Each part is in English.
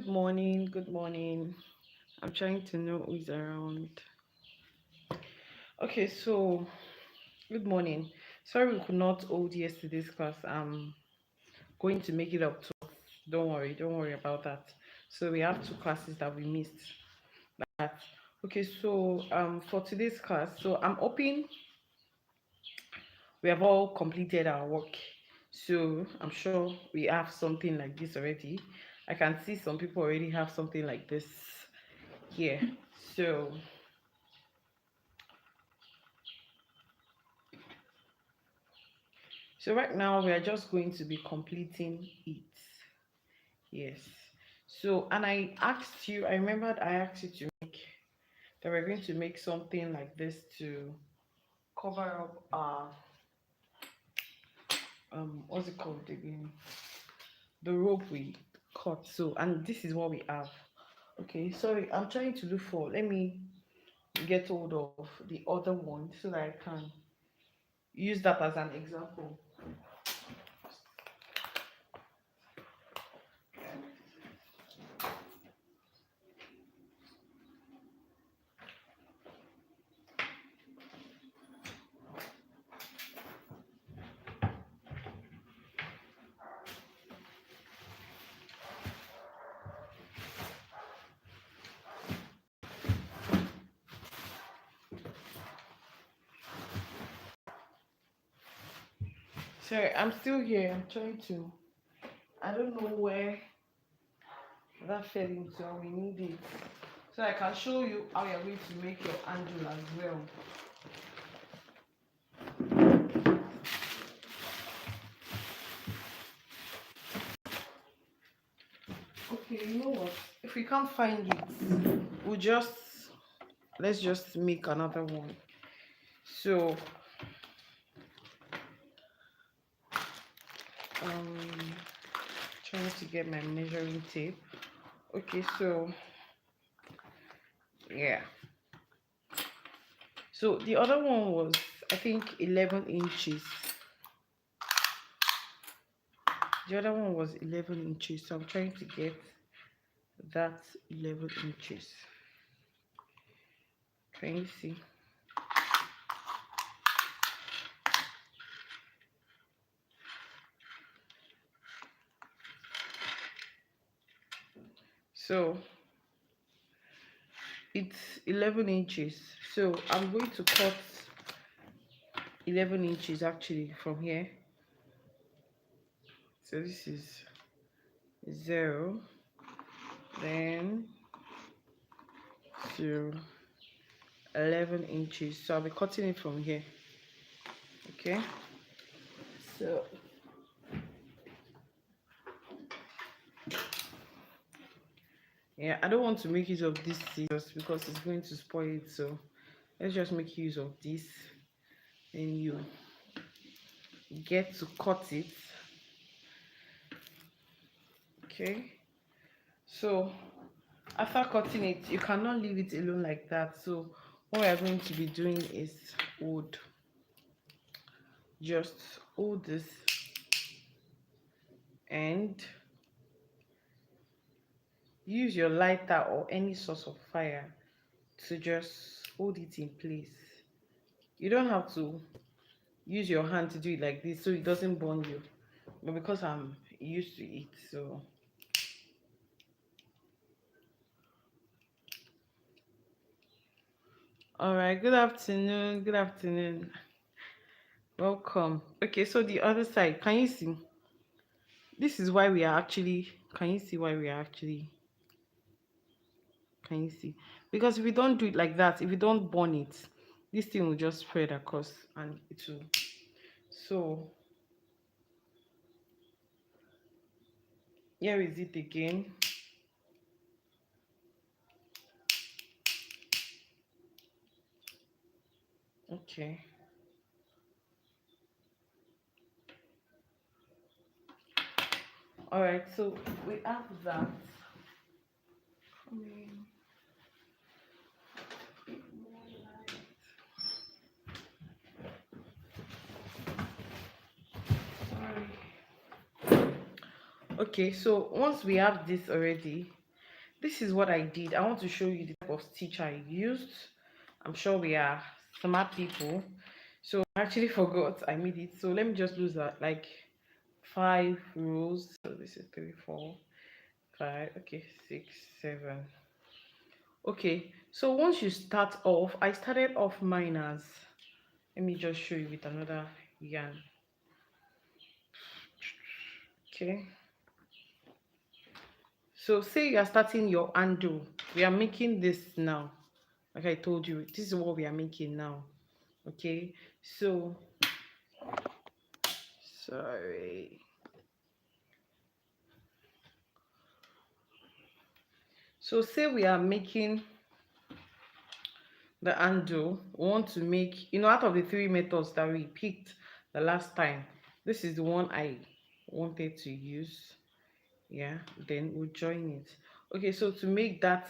Good morning. Good morning. I'm trying to know who's around. Okay, so good morning. Sorry we could not hold yesterday's class. I'm going to make it up to. Don't worry about that. So we have two classes that we missed. That okay. So for today's class, so I'm hoping we have all completed our work. So I'm sure we have something like this already. I can see some people already have something like this here. So So right now we are just going to be completing it. Yes. So and I remembered I asked you to make that we're going to make something like this to cover up our what's it called again? The rope we cut. So and this is what we have. Okay, sorry, I'm trying to look for let me get hold of the other one so that I can use that as an example. Sorry, I'm still here. I'm trying to I don't know where that fell into and we need it so I can show you how you're going to make your handle as well. Okay, you know what, if we can't find it we'll just let's just make another one. So um trying to get my measuring tape. Okay, so yeah, so the other one was I think 11 inches. The other one was 11 inches, so I'm trying to get that 11 inches. Can you see? So it's 11 inches, so I'm going to cut 11 inches actually from here. So this is 0, then to 11 inches, so I'll be cutting it from here. Okay, so yeah, I don't want to make use of this scissors because it's going to spoil it, so let's just make use of this. Then you get to cut it. Okay, so after cutting it you cannot leave it alone like that, so what we are going to be doing is wood just hold this and use your lighter or any source of fire to just hold it in place. You don't have to use your hand to do it like this so it doesn't burn you, but because I'm used to it, so all right, good afternoon, welcome. Okay, so the other side, can you see? This is why we are actually, can you see why we are actually, can you see? Because if we don't do it like that, if we don't burn it, this thing will just spread across and it will. So here is it again. Okay, all right, so we have that. Okay, so once we have this already, this is what I did. I want to show you the type of stitch I used. I'm sure we are smart people. So I actually forgot I made it. So let me just lose that like 5 rows. So this is 3, 4, 5, okay, 6, 7. Okay, so once you start off, I started off mine as, let me just show you with another yarn. Okay, so say you are starting your undo. We are making this now. Like I told you, this is what we are making now. Okay, so sorry. So say we are making the undo. We want to make, out of the 3 methods that we picked the last time, this is the one I wanted to use. Yeah, then we'll join it. Okay, so to make that,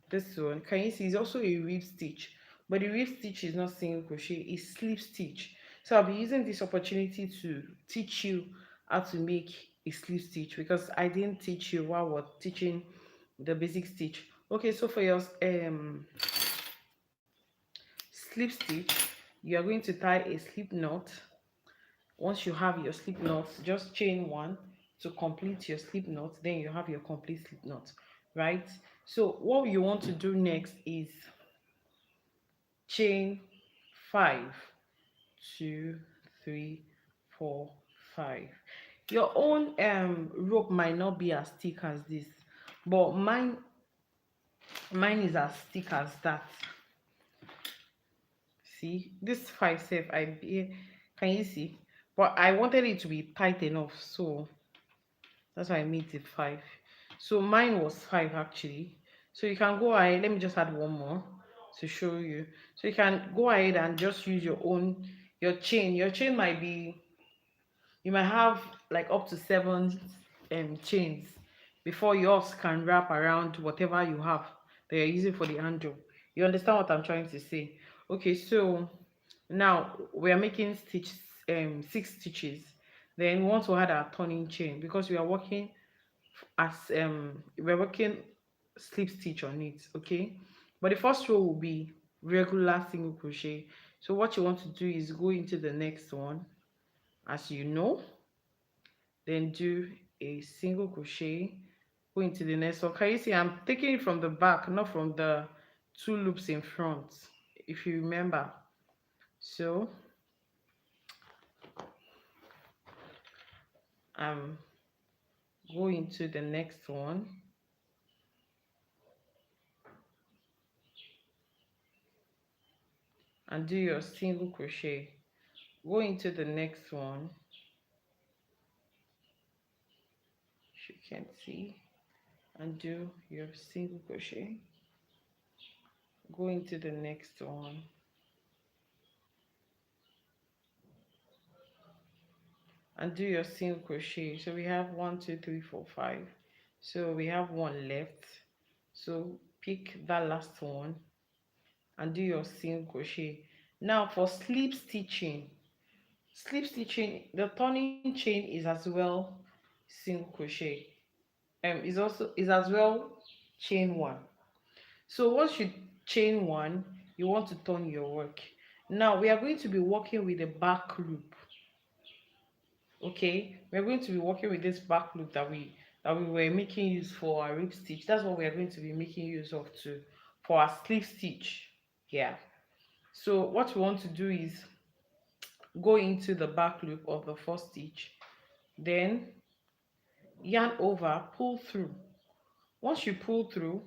this one, can you see, it's also a rib stitch, but the rib stitch is not single crochet, it's slip stitch. So I'll be using this opportunity to teach you how to make a slip stitch, because I didn't teach you while we're teaching the basic stitch. Okay, so for your slip stitch, you are going to tie a slip knot. Once you have your slip knot, just chain one to complete your slip knot, then you have your complete slip knot, right? So what you want to do next is chain 5, 2, 3, 4, 5. Your own rope might not be as thick as this, but mine is as thick as that. See, this 5 self, can you see? But I wanted it to be tight enough, so that's why I made it 5. So mine was 5 actually. So you can go ahead, let me just add one more to show you. So you can go ahead and just use your chain. Your chain might be, you might have like up to 7 chains before yours can wrap around whatever you have that you're using for the handle. You understand what I'm trying to say? Okay, so now we are making 6 stitches. Then we want to add our turning chain, because we are working as we're working slip stitch on it. Okay, but the first row will be regular single crochet. So what you want to do is go into the next one, as you know, then do a single crochet, go into the next one. Can you see I'm taking it from the back, not from the 2 loops in front, if you remember? So I'm going to the next one and do your single crochet, go into the next one, you can see, and do your single crochet, go into the next one, and do your single crochet. So we have 1, 2, 3, 4, 5. So we have one left. So pick that last one and do your single crochet. Now for slip stitching, the turning chain is as well single crochet. Is as well chain one. So once you chain one, you want to turn your work. Now we are going to be working with the back loop. Okay, we're going to be working with this back loop that we were making use for our rib stitch. That's what we are going to be making use of too for our slip stitch. Yeah, so what we want to do is go into the back loop of the first stitch, then yarn over, pull through. Once you pull through,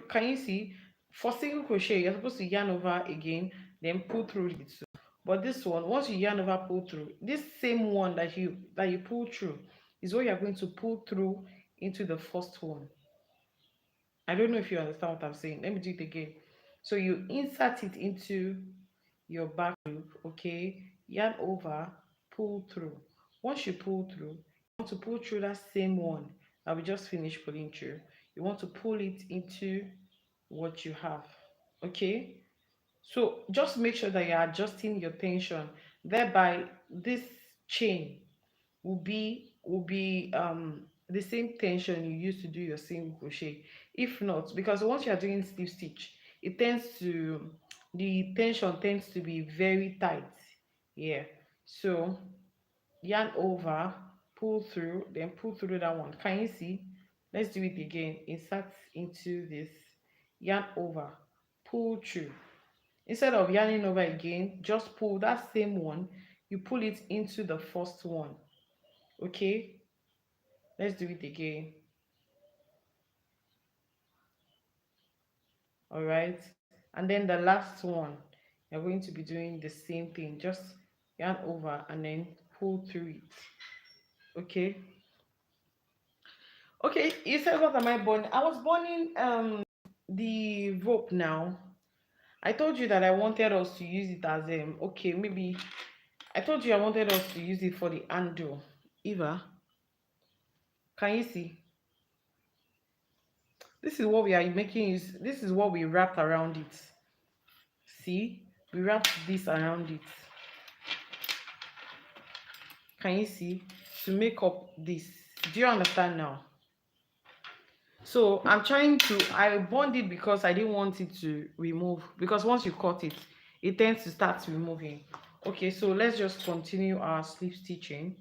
can you see, for single crochet you're supposed to yarn over again, then pull through it too. But this one, once you yarn over, pull through, this same one that you pull through is what you're going to pull through into the first one. I don't know if you understand what I'm saying. Let me do it again. So you insert it into your back loop, okay, yarn over, pull through. Once you pull through, you want to pull through that same one that we just finished pulling through. You want to pull it into what you have, okay? So just make sure that you're adjusting your tension, thereby this chain will be the same tension you use to do your single crochet. If not, because once you are doing slip stitch, it tends to, the tension tends to be very tight. Yeah. So yarn over, pull through, then pull through that one. Can you see? Let's do it again. Insert into this, yarn over, pull through. Instead of yarning over again, just pull that same one, you pull it into the first one. Okay, let's do it again. All right, and then the last one, you're going to be doing the same thing, just yarn over and then pull through it. Okay. Okay, you said what am I burning? I was burning the rope now. I told you that I wanted us to use it as okay, maybe I told you I wanted us to use it for the handle. Eva, can you see? This is what we are making use, this is what we wrapped around it. See? We wrapped this around it. Can you see? To make up this. Do you understand now? So I'm trying to, I bond it because I didn't want it to remove, because once you cut it, it tends to start removing. Okay, so let's just continue our slip stitching.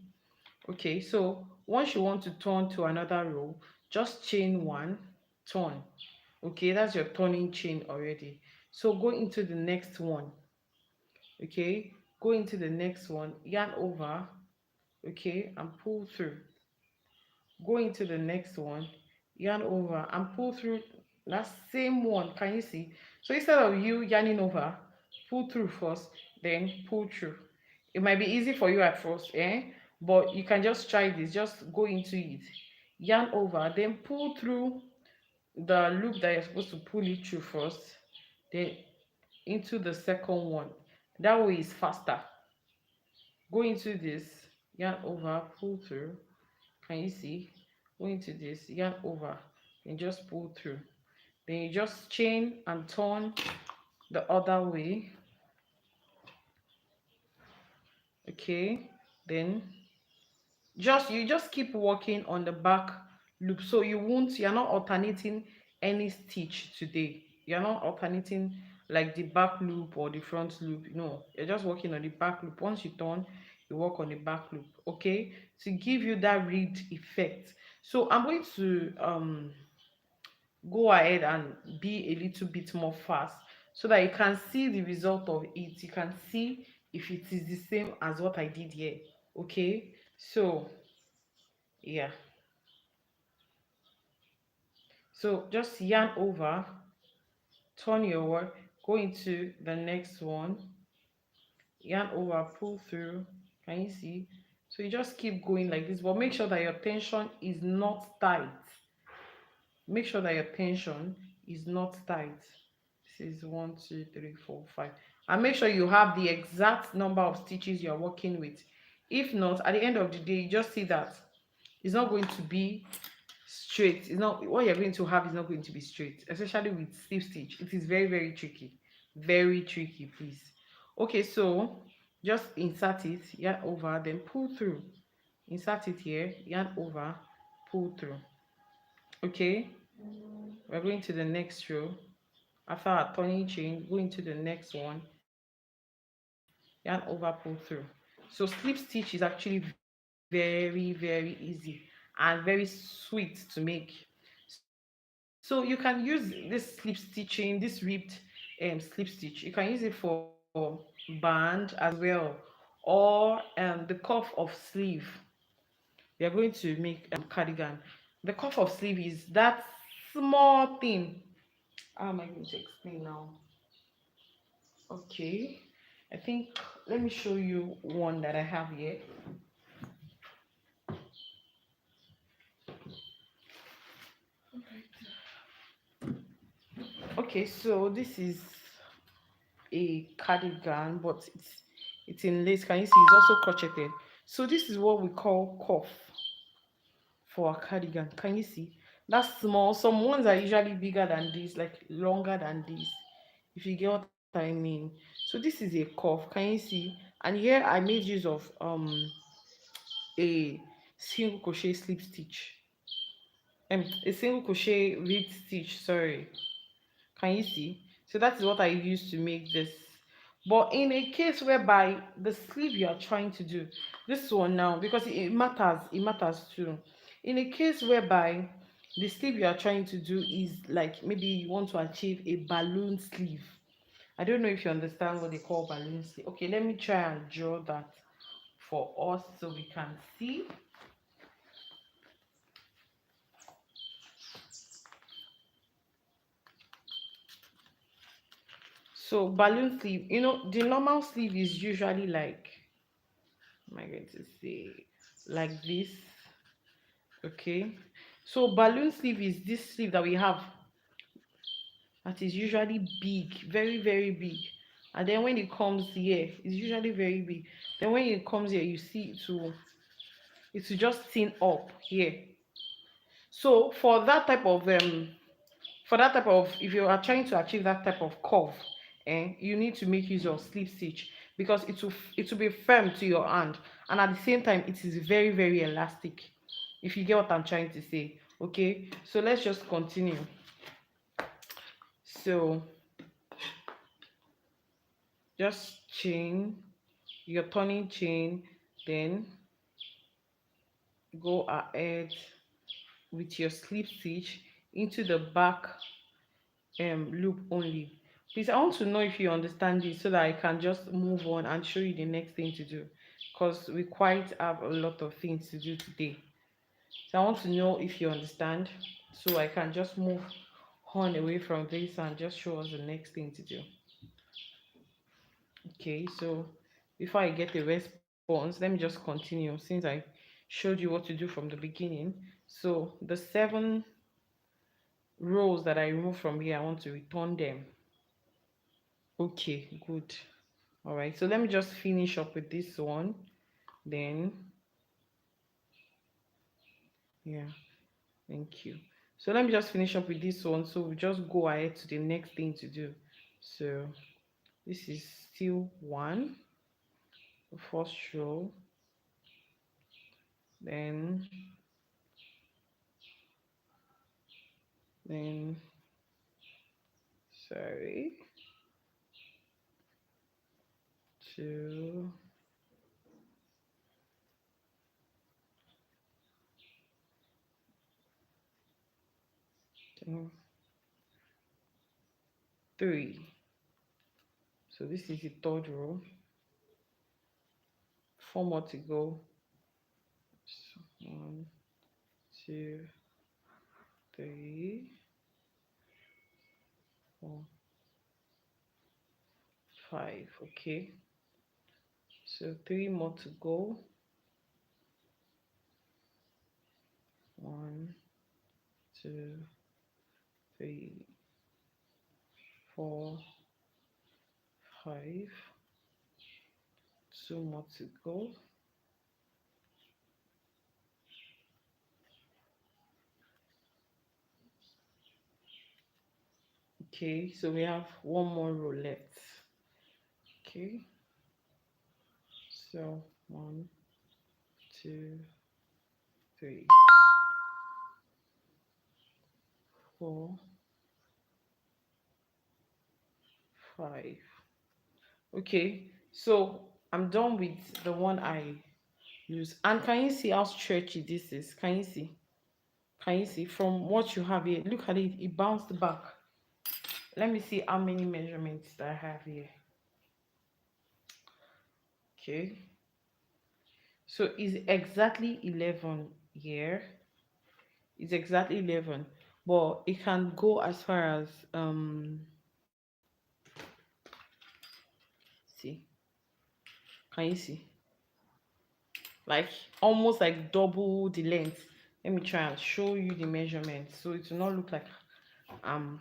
Okay, so once you want to turn to another row, just chain one, turn. Okay, that's your turning chain already. So go into the next one. Okay, go into the next one, yarn over, okay, and pull through. Go into the next one, yarn over and pull through that same one. Can you see? So instead of you yarning over, pull through first, then pull through. It might be easy for you at first, but you can just try this. Just go into it, yarn over, then pull through the loop that you're supposed to pull it through first, then into the second one. That way is faster. Go into this, yarn over, pull through. Can you see? Go into this, yarn over, and just pull through. Then you just chain and turn the other way. Okay, then you just keep working on the back loop, so you're not alternating any stitch today. You're not alternating like the back loop or the front loop. No, you're just working on the back loop. Once you turn, you work on the back loop. Okay, to give you that reed effect. So I'm going to go ahead and be a little bit more fast so that you can see the result of it. You can see if it is the same as what I did here. Okay, so yeah, so just yarn over, turn your work, go into the next one, yarn over, pull through. Can you see? So you just keep going like this, but make sure that your tension is not tight. Make sure that your tension is not tight. This is 1 2 3 4 5, and make sure you have the exact number of stitches you're working with. If not, at the end of the day, you just see that it's not going to be straight. It's not, what you're going to have is not going to be straight, especially with slip stitch. It is very, very tricky. Very tricky, please. Okay, so just insert it, yarn over, then pull through. Insert it here, yarn over, pull through. Okay, we're going to the next row. After our turning chain, go into the next one, yarn over, pull through. So slip stitch is actually very, very easy and very sweet to make. So you can use this slip stitching, this ribbed slip stitch. You can use it for band as well, or the cuff of sleeve. We are going to make cardigan. The cuff of sleeve is that small thing. How am I going to explain now? Okay, I think, let me show you one that I have here. Okay, so this is a cardigan, but it's in lace. Can you see? It's also crocheted. So this is what we call cuff for a cardigan. Can you see? That's small. Some ones are usually bigger than this, like longer than this, if you get what I mean. So this is a cuff. Can you see? And here I made use of a single crochet slip stitch. a single crochet reed stitch, sorry. Can you see? So that is what I used to make this. But in a case whereby the sleeve you are trying to do, this one now, because it matters too. In a case whereby the sleeve you are trying to do is like maybe you want to achieve a balloon sleeve. I don't know if you understand what they call balloon sleeve. Okay, let me try and draw that for us so we can see. So balloon sleeve, the normal sleeve is usually like, am I going to say, like this? Okay. So balloon sleeve is this sleeve that we have that is usually big, very, very big. And then when it comes here, it's usually very big. Then when it comes here, you see it will just thin up here. So for that type of, if you are trying to achieve that type of curve, you need to make use of slip stitch, because it will be firm to your hand, and at the same time it is very, very elastic, if you get what I'm trying to say. Okay, so let's just continue. So just chain your turning chain, then go ahead with your slip stitch into the back loop only. Please, I want to know if you understand this so that I can just move on and show you the next thing to do, because we quite have a lot of things to do today. So I want to know if you understand so I can just move on away from this and just show us the next thing to do. Okay, so before I get a response, let me just continue since I showed you what to do from the beginning. So the 7 rows that I removed from here, I want to return them. Okay, good. All right, so let me just finish up with this one. Then, yeah, thank you. So let me just finish up with this one. So we just go ahead to the next thing to do. So this is still one, the first row. Then, then, sorry, two, then three. So this is the third row. 4 more to go. So 1, 2, 3, 4, 5. Okay. So 3 more to go. 1, 2, 3, 4, 5. 2 more to go. Okay, so we have 1 more row left. Okay, so 1, 2, 3, 4, 5. Okay, so I'm done with the one I use. And can you see how stretchy this is? Can you see? Can you see from what you have here? Look at it, it bounced back. Let me see how many measurements that I have here. Okay, so it's exactly 11 here. It's exactly 11, but it can go as far as see, can you see, like almost like double the length. Let me try and show you the measurement so it will not look like I'm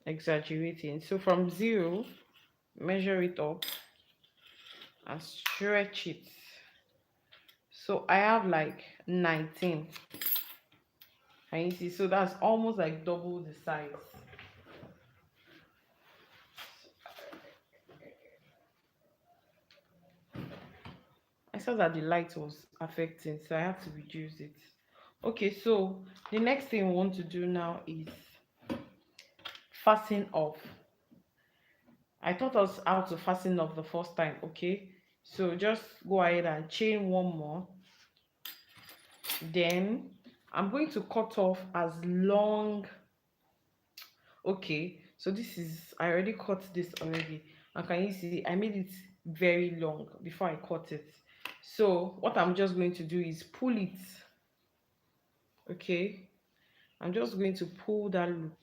exaggerating. So from 0, measure it up and stretch it. So I have like 19. Can you see? So that's almost like double the size. I saw that the light was affecting, so I had to reduce it. Okay, so the next thing we want to do now is fasten off. I taught us how to fasten off the first time. Okay, so just go ahead and chain one more. Then I'm going to cut off as long. Okay, so this is, I already cut this already, and can you see I made it very long before I cut it. So what I'm just going to do is pull it. Okay, I'm just going to pull that loop.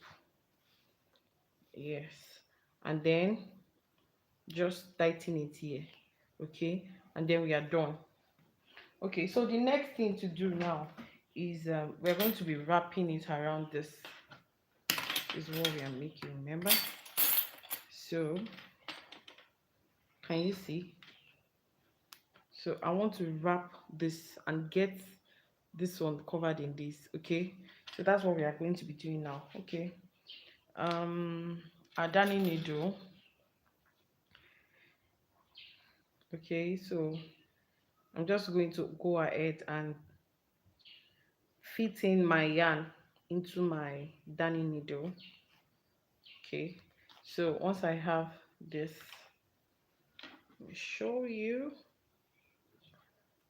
Yes, and then just tighten it here. Okay, and then we are done. Okay, so the next thing to do now is we're going to be wrapping it around this. Is what we are making, remember? So can you see? So I want to wrap this and get this one covered in this. Okay, so that's what we are going to be doing now. Okay, a darning needle. Okay, so I'm just going to go ahead and fit in my yarn into my darning needle. Okay, so once I have this, let me show you.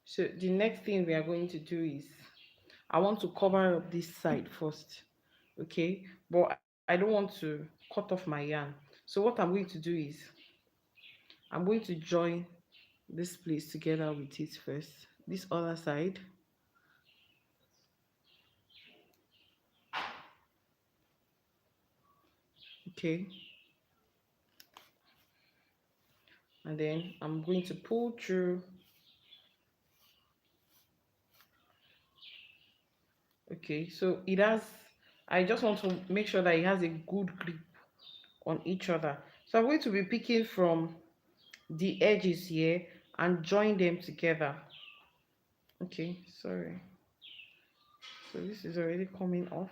So the next thing we are going to do is I want to cover up this side first. Okay, but I don't want to cut off my yarn. So what I'm going to do is I'm going to join this place together with it first, this other side. Okay, and then I'm going to pull through. Okay, so it has, I just want to make sure that it has a good grip on each other. So I'm going to be picking from the edges here and join them together. Okay, sorry, so this is already coming off.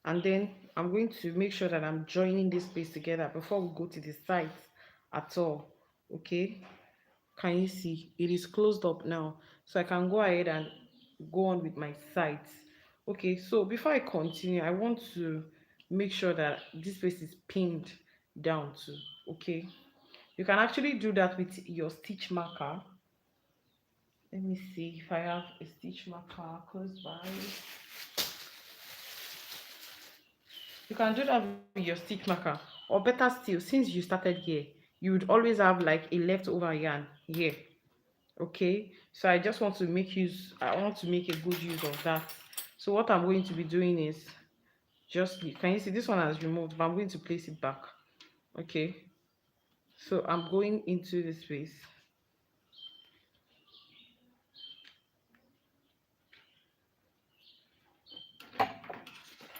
And then I'm going to make sure that I'm joining this piece together before we go to the sides at all. Okay, can you see it is closed up now, so I can go ahead and go on with my sides. Okay, so before I continue, I want to make sure that this piece is pinned down too. Okay, you can actually do that with your stitch marker. Let me see if I have a stitch marker close by. You can do that with your stitch marker, or better still, since you started here, you would always have like a leftover yarn here. Okay, so I just want to I want to make a good use of that. So what I'm going to be doing is just, can you see this one has removed, but I'm going to place it back. Okay, so I'm going into this space.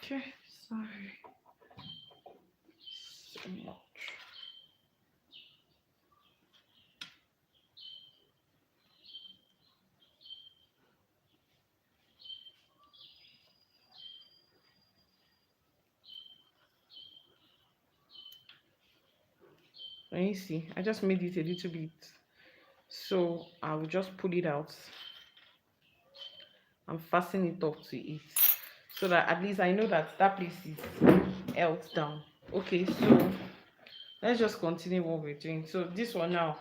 Okay, sorry so much. And you see, I just made it a little bit, so I will just pull it out and fasten it up to it, so that at least I know that that place is held down. Okay, so let's just continue what we're doing. So this one now,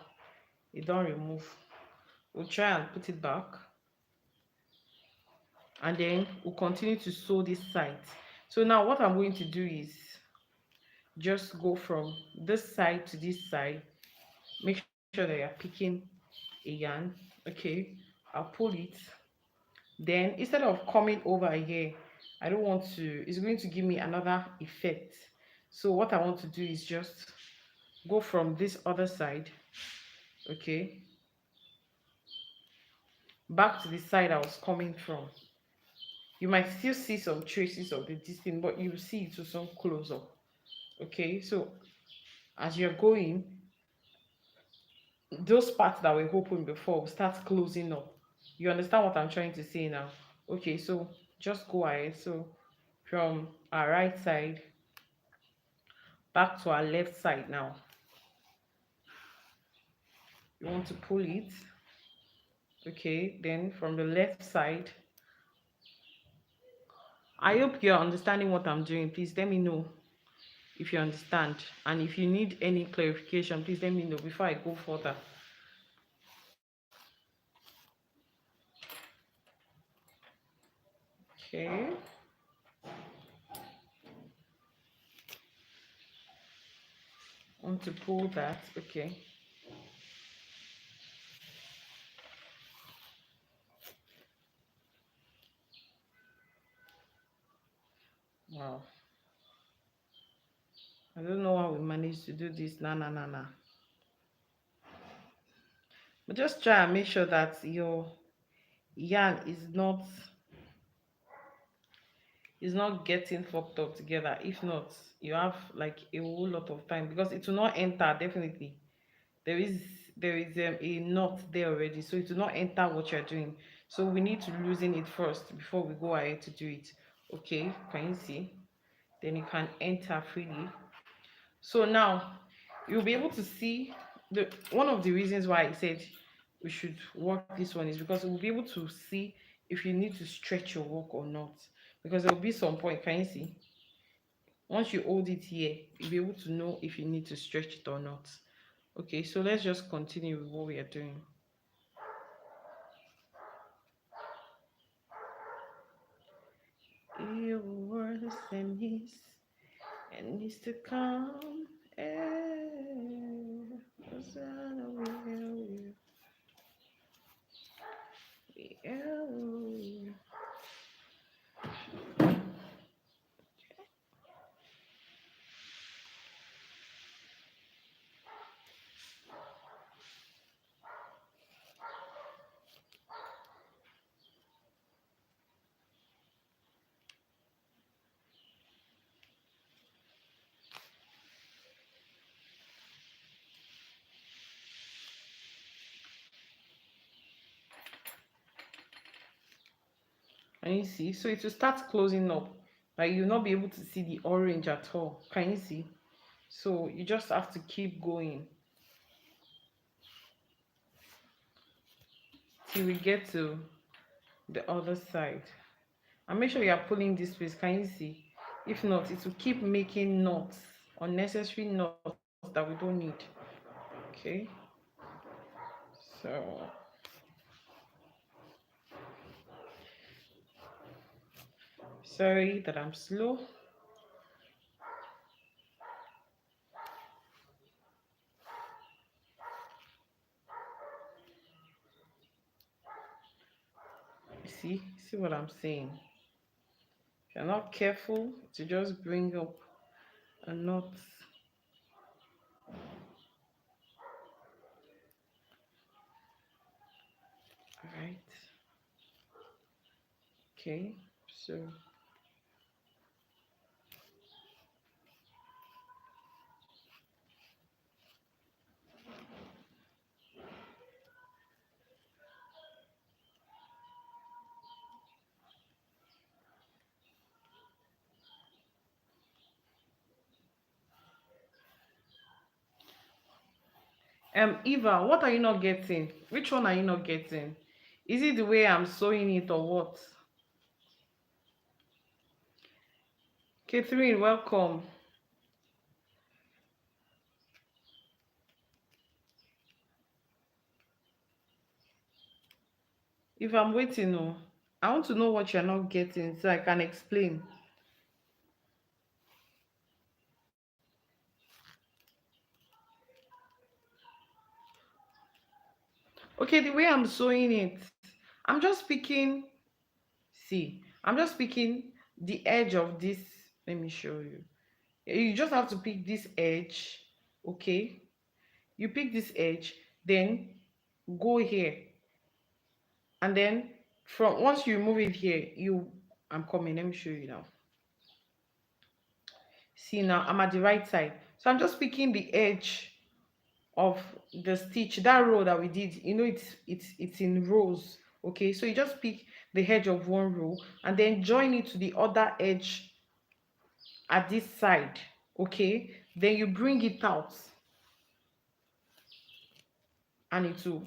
it don't remove. We'll try and put it back, and then we'll continue to sew this side. So now what I'm going to do is just go from this side to this side. Make sure that you're picking a yarn. Okay, I'll pull it. Then instead of coming over here, I don't want to, it's going to give me another effect. So what I want to do is just go from this other side. Okay, back to the side I was coming from. You might still see some traces of the distance, but you see it to some close up. Okay, so as you're going, those parts that were open before will start closing up. You understand what I'm trying to say now? Okay, so just go ahead. So from our right side back to our left side now, you want to pull it. Okay, then from the left side, I hope you're understanding what I'm doing. Please let me know if you understand, and if you need any clarification, please let me know before I go further. Okay, want to pull that. Okay, wow, I don't know how we managed to do this. Nah. But just try and make sure that your yarn is not getting fucked up together. If not, you have like a whole lot of time, because it will not enter. Definitely there is a knot there already, so it will not enter what you're doing. So we need to loosen it first before we go ahead to do it. Okay, can you see? Then it can enter freely. So now you'll be able to see the one of the reasons why I said we should work this one is because we'll be able to see if you need to stretch your work or not. Because there will be some point, can you see? Once you hold it here, you'll be able to know if you need to stretch it or not. Okay, so let's just continue with what we are doing. Your words and needs to come. Can you see? So it will start closing up. Like you'll not be able to see the orange at all. Can you see? So you just have to keep going till we get to the other side. And make sure you are pulling this place. Can you see? If not, it will keep making knots, unnecessary knots that we don't need. Okay. So sorry that I'm slow. See what I'm saying? If you're not careful to just bring up a knot. All right. Okay. So Eva, what are you not getting? Which one are you not getting? Is it the way I'm sewing it or what? Catherine, welcome. If I'm waiting, no, I want to know what you're not getting so I can explain. Okay, the way I'm sewing it, I'm just picking, see, I'm just picking the edge of this. Let me show you. You just have to pick this edge, okay? You pick this edge, then go here. And then from once you move it here, I'm coming, let me show you now. See, now I'm at the right side. So I'm just picking the edge of the stitch, that row that we did. You know, it's in rows. Okay, so you just pick the edge of one row and then join it to the other edge at this side. Okay, then you bring it out and it will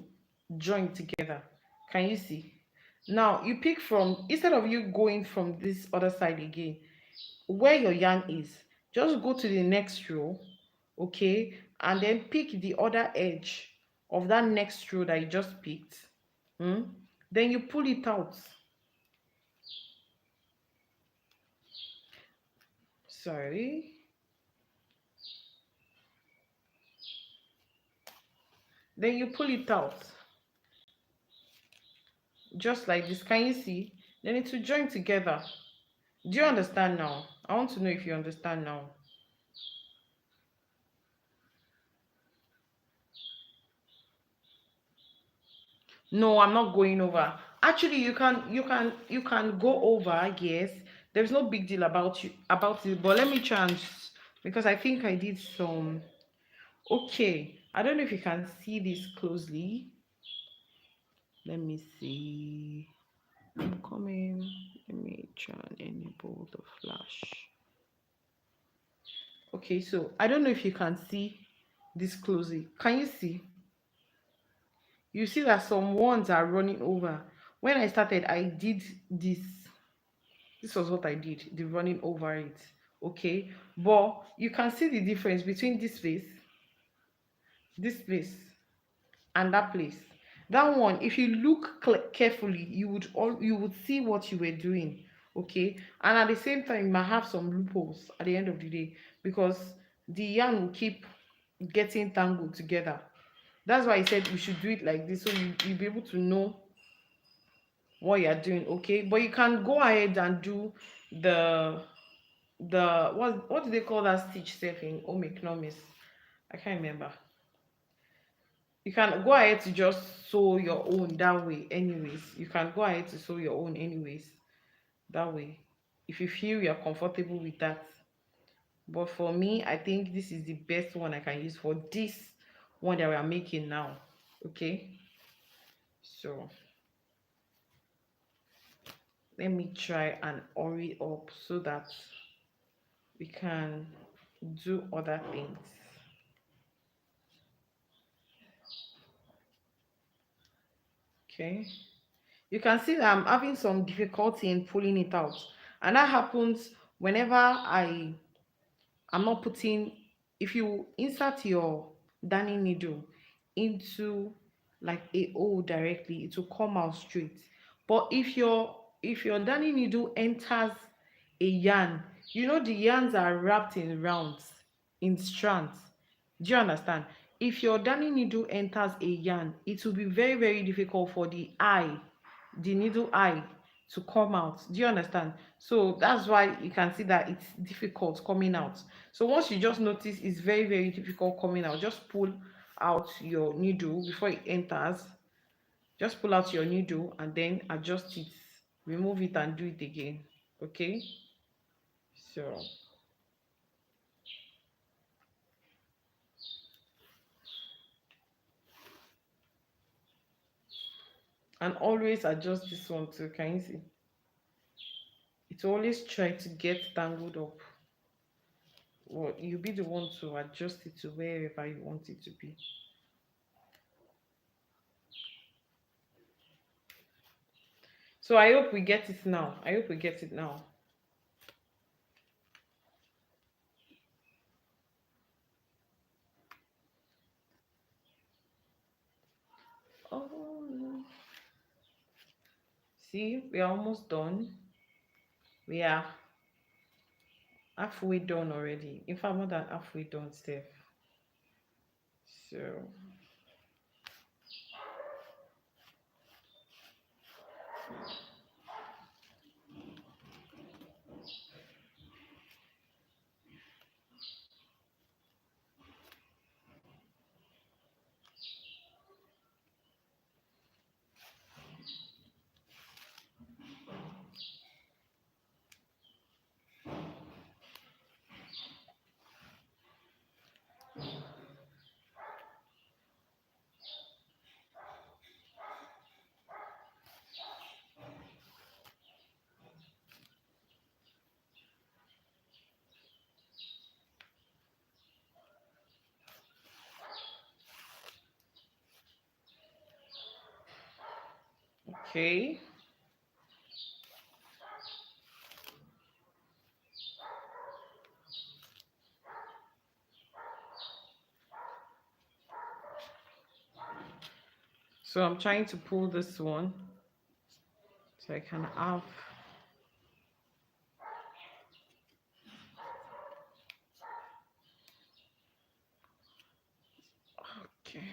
join together. Can you see? Now you pick from, instead of you going from this other side again, where your yarn is, just go to the next row, okay, and then pick the other edge of that next row that you just picked. Then you pull it out. Sorry. Then you pull it out just like this. Can you see? Then it will join together. Do you understand now? I want to know if you understand now. No, I'm not going over. Actually, you can go over, yes. There's no big deal about it, but let me try and because I think I did some. Okay, I don't know if you can see this closely. Let me see. I'm coming. Let me try and enable the flash. Okay, so I don't know if you can see this closely. Can you see? You see that some ones are running over. When I started, I did this. This was what I did, the running over it. Okay, but you can see the difference between this place, and that place. That one, if you look carefully, you would see what you were doing. Okay, and at the same time, you might have some loopholes at the end of the day, because the yarn will keep getting tangled together. That's why I said we should do it like this, so you'll be able to know what you're doing. Okay, but you can go ahead and do the what do they call that stitch safe in home economics? I can't remember. You can go ahead to just sew your own that way anyways. You can go ahead to sew your own anyways that way, if you feel you're comfortable with that. But for me, I think this is the best one I can use for this one that we are making now. Okay, so let me try and hurry up so that we can do other things. Okay, you can see that I'm having some difficulty in pulling it out, and that happens whenever I'm not putting, if you insert your darning needle into like a hole directly, it will come out straight. But if your darning needle enters a yarn, the yarns are wrapped in rounds, in strands. Do you understand? If your darning needle enters a yarn, it will be very, very difficult for the needle eye to come out. Do you understand? So that's why you can see that it's difficult coming out. So once you just notice it's very, very difficult coming out, just pull out your needle before it enters. Just pull out your needle and then adjust it, remove it and do it again. Okay, so and always adjust this one too. Can you see? It always try to get tangled up. Well, you be the one to adjust it to wherever you want it to be. So I hope we get it now. I hope we get it now. Oh, see, we are almost done. We are halfway done already. In fact, more than halfway done, Steph. So Okay. So I'm trying to pull this one so I can have. Okay.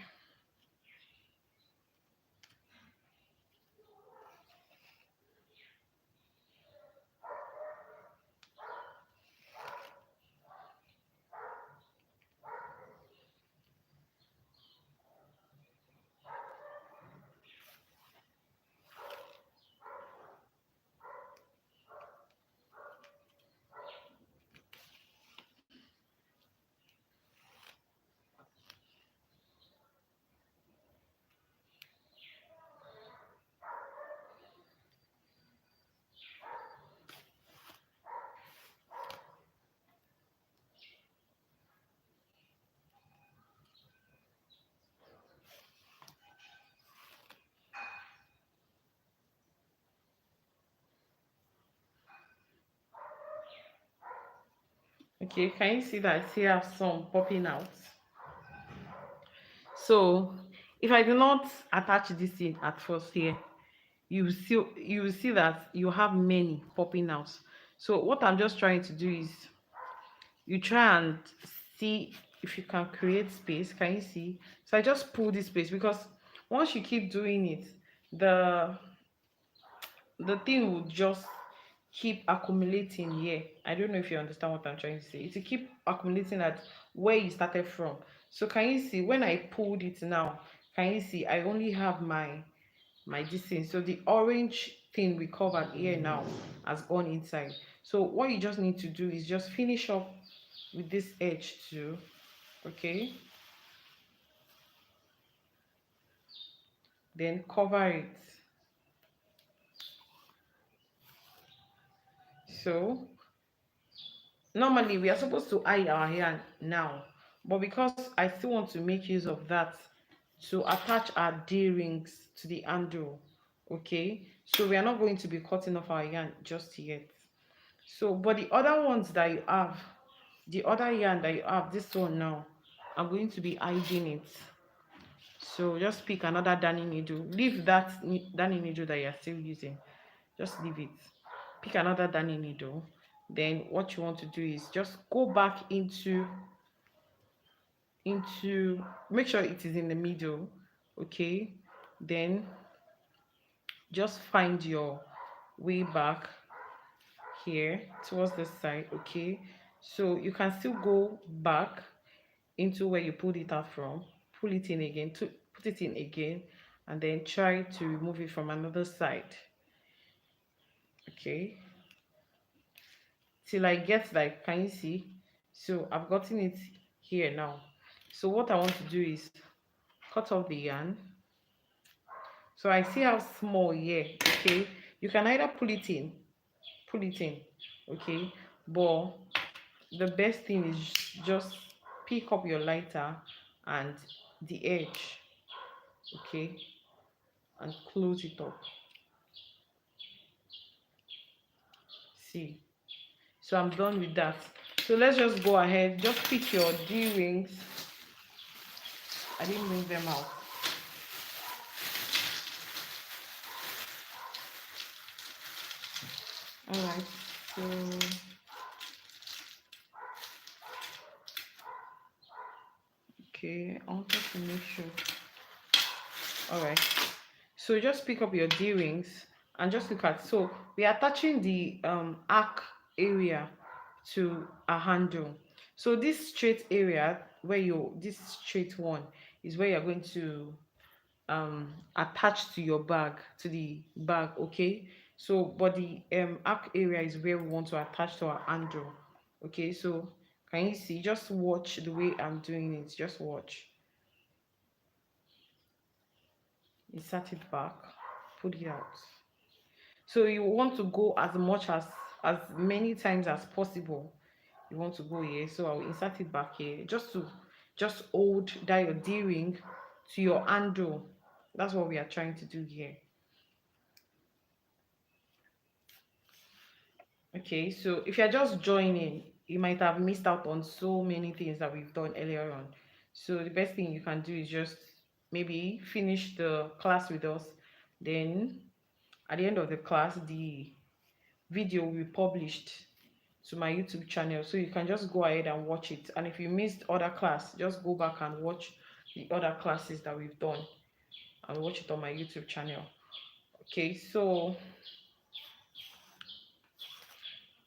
Okay, can you see that I still have some popping out? So if I do not attach this thing at first here, you will see that you have many popping out. So what I'm just trying to do is you try and see if you can create space. Can you see? So I just pull this space because once you keep doing it, the the thing will just keep accumulating here. I don't know if you understand what I'm trying to say. It will keep accumulating at where you started from. So can you see when I pulled it now? Can you see I only have my this thing? So the orange thing we covered here now has gone inside. So what you just need to do is just finish up with this edge too. Okay, then cover it. So normally we are supposed to eye our hair now, but because I still want to make use of that to attach our d-rings to the handle, okay, so we are not going to be cutting off our yarn just yet. So but the other ones that you have, the other yarn that you have, this one now, I'm going to be hiding it. So just pick another darning needle, leave that darning needle that you're still using, just leave it, pick another darning needle. Then what you want to do is just go back into make sure it is in the middle. Okay, then just find your way back here towards the side. Okay, so you can still go back into where you pulled it out from, pull it in again, to put it in again, and then try to remove it from another side. Okay, till I get, like, can you see? So I've gotten it here now. So what I want to do is cut off the yarn. So I see how small here. Okay, you can either pull it in, okay, but the best thing is just pick up your lighter and the edge, okay, and close it up. See, so I'm done with that. So let's just go ahead, just pick your d-rings. I didn't bring them out. All right, so okay, I wanted to make sure. All right, so just pick up your d-rings and just look at, so we are attaching the arc area to a handle. So this straight area where this straight one is where you're going to attach to your bag, to the bag. Okay, so but the arc area is where we want to attach to our handle. Okay, so can you see? Just watch the way I'm doing it. Just watch. Insert it back, put it out. So you want to go as many times as possible. You want to go here, so I'll insert it back here just to just hold that your d-ring to your handle. That's what we are trying to do here. Okay, so if you're just joining, you might have missed out on so many things that we've done earlier on. So the best thing you can do is just maybe finish the class with us. Then at the end of the class, the video will be published to my YouTube channel. So you can just go ahead and watch it. And if you missed other class, just go back and watch the other classes that we've done and watch it on my YouTube channel. Okay, so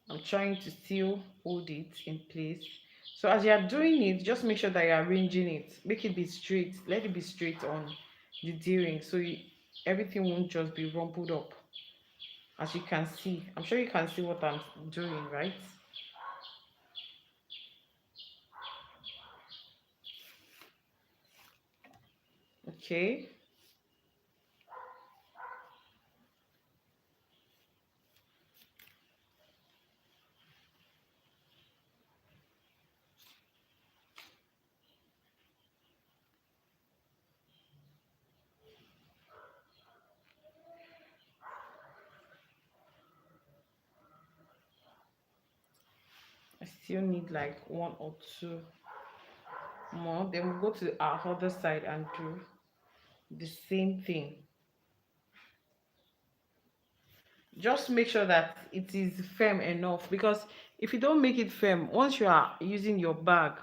I'm trying to still hold it in place. So as you are doing it, just make sure that you're arranging it. Make it be straight. Let it be straight on the D-ring, so everything won't just be rumpled up. As you can see, I'm sure you can see what I'm doing, right? Okay. I still need like one or two more. Then we'll go to our other side and do the same thing. Just make sure that it is firm enough, because if you don't make it firm, once you are using your bag,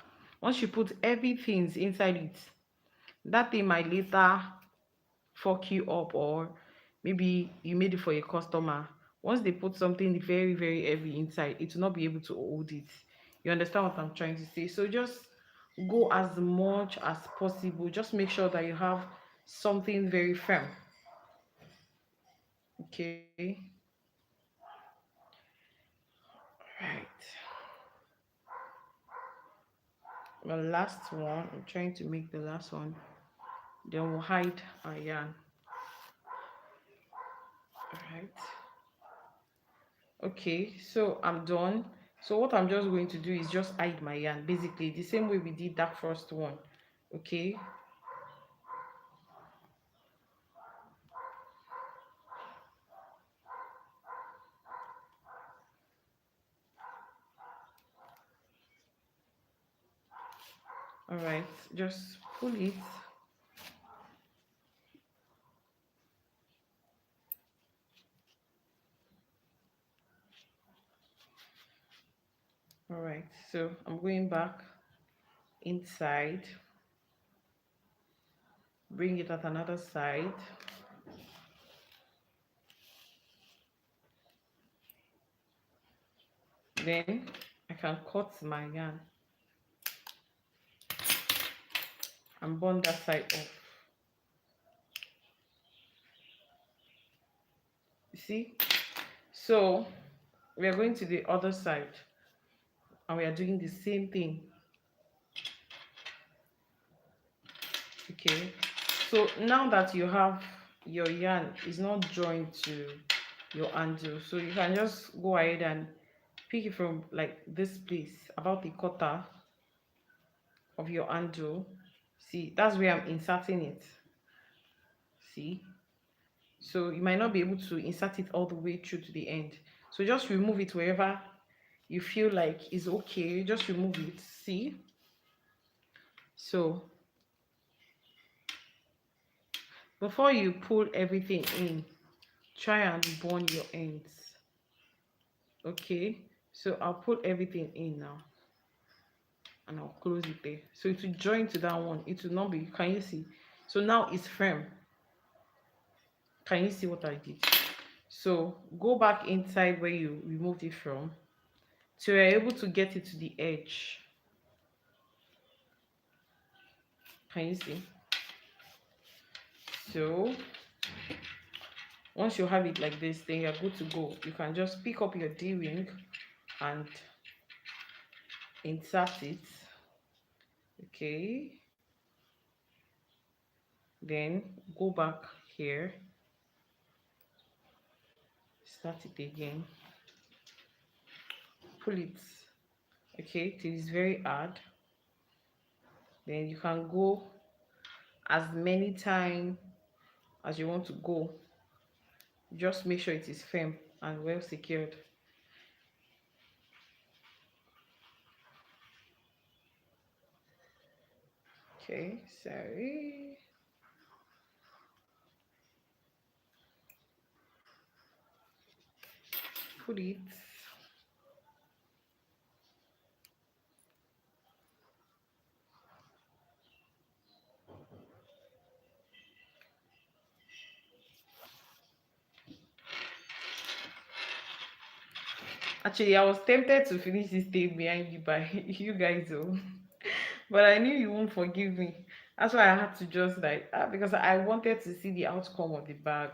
once you put everything inside it, that thing might later fuck you up, or maybe you made it for a customer. Once they put something very very heavy inside, it will not be able to hold it. You understand what I'm trying to say? So just go as much as possible. Just make sure that you have something very firm. Okay, right. The last one, I'm trying to make the last one, then we'll hide our yarn. All right. Okay, so I'm done. So what I'm just going to do is just hide my yarn, basically the same way we did that first one. Okay, all right, just pull it. All right, so I'm going back inside, bring it at another side, then I can cut my yarn and burn that side off. You see? So we are going to the other side and we are doing the same thing. Okay, so now that you have your yarn is not joined to your handle, so you can just go ahead and pick it from like this place, about the quarter of your handle. See, that's where I'm inserting it. See, so you might not be able to insert it all the way through to the end, so just remove it wherever you feel like is okay. Just remove it. See, so before you pull everything in, try and burn your ends. Okay, so I'll put everything in now and I'll close it there, so it will join to that one. It will not be, can you see? So now it's firm. Can you see what I did? So go back inside where you removed it from, so you're able to get it to the edge. Can you see? So once you have it like this, then you're good to go. You can just pick up your D-ring and insert it. Okay, then go back here, start it again, pull it, okay, till it's very hard. Then you can go as many times as you want to go. Just make sure it is firm and well secured. Okay, sorry. Put it. Actually, I was tempted to finish this tape behind you by you guys, oh. But I knew you won't forgive me. That's why I had to just like because I wanted to see the outcome of the bag.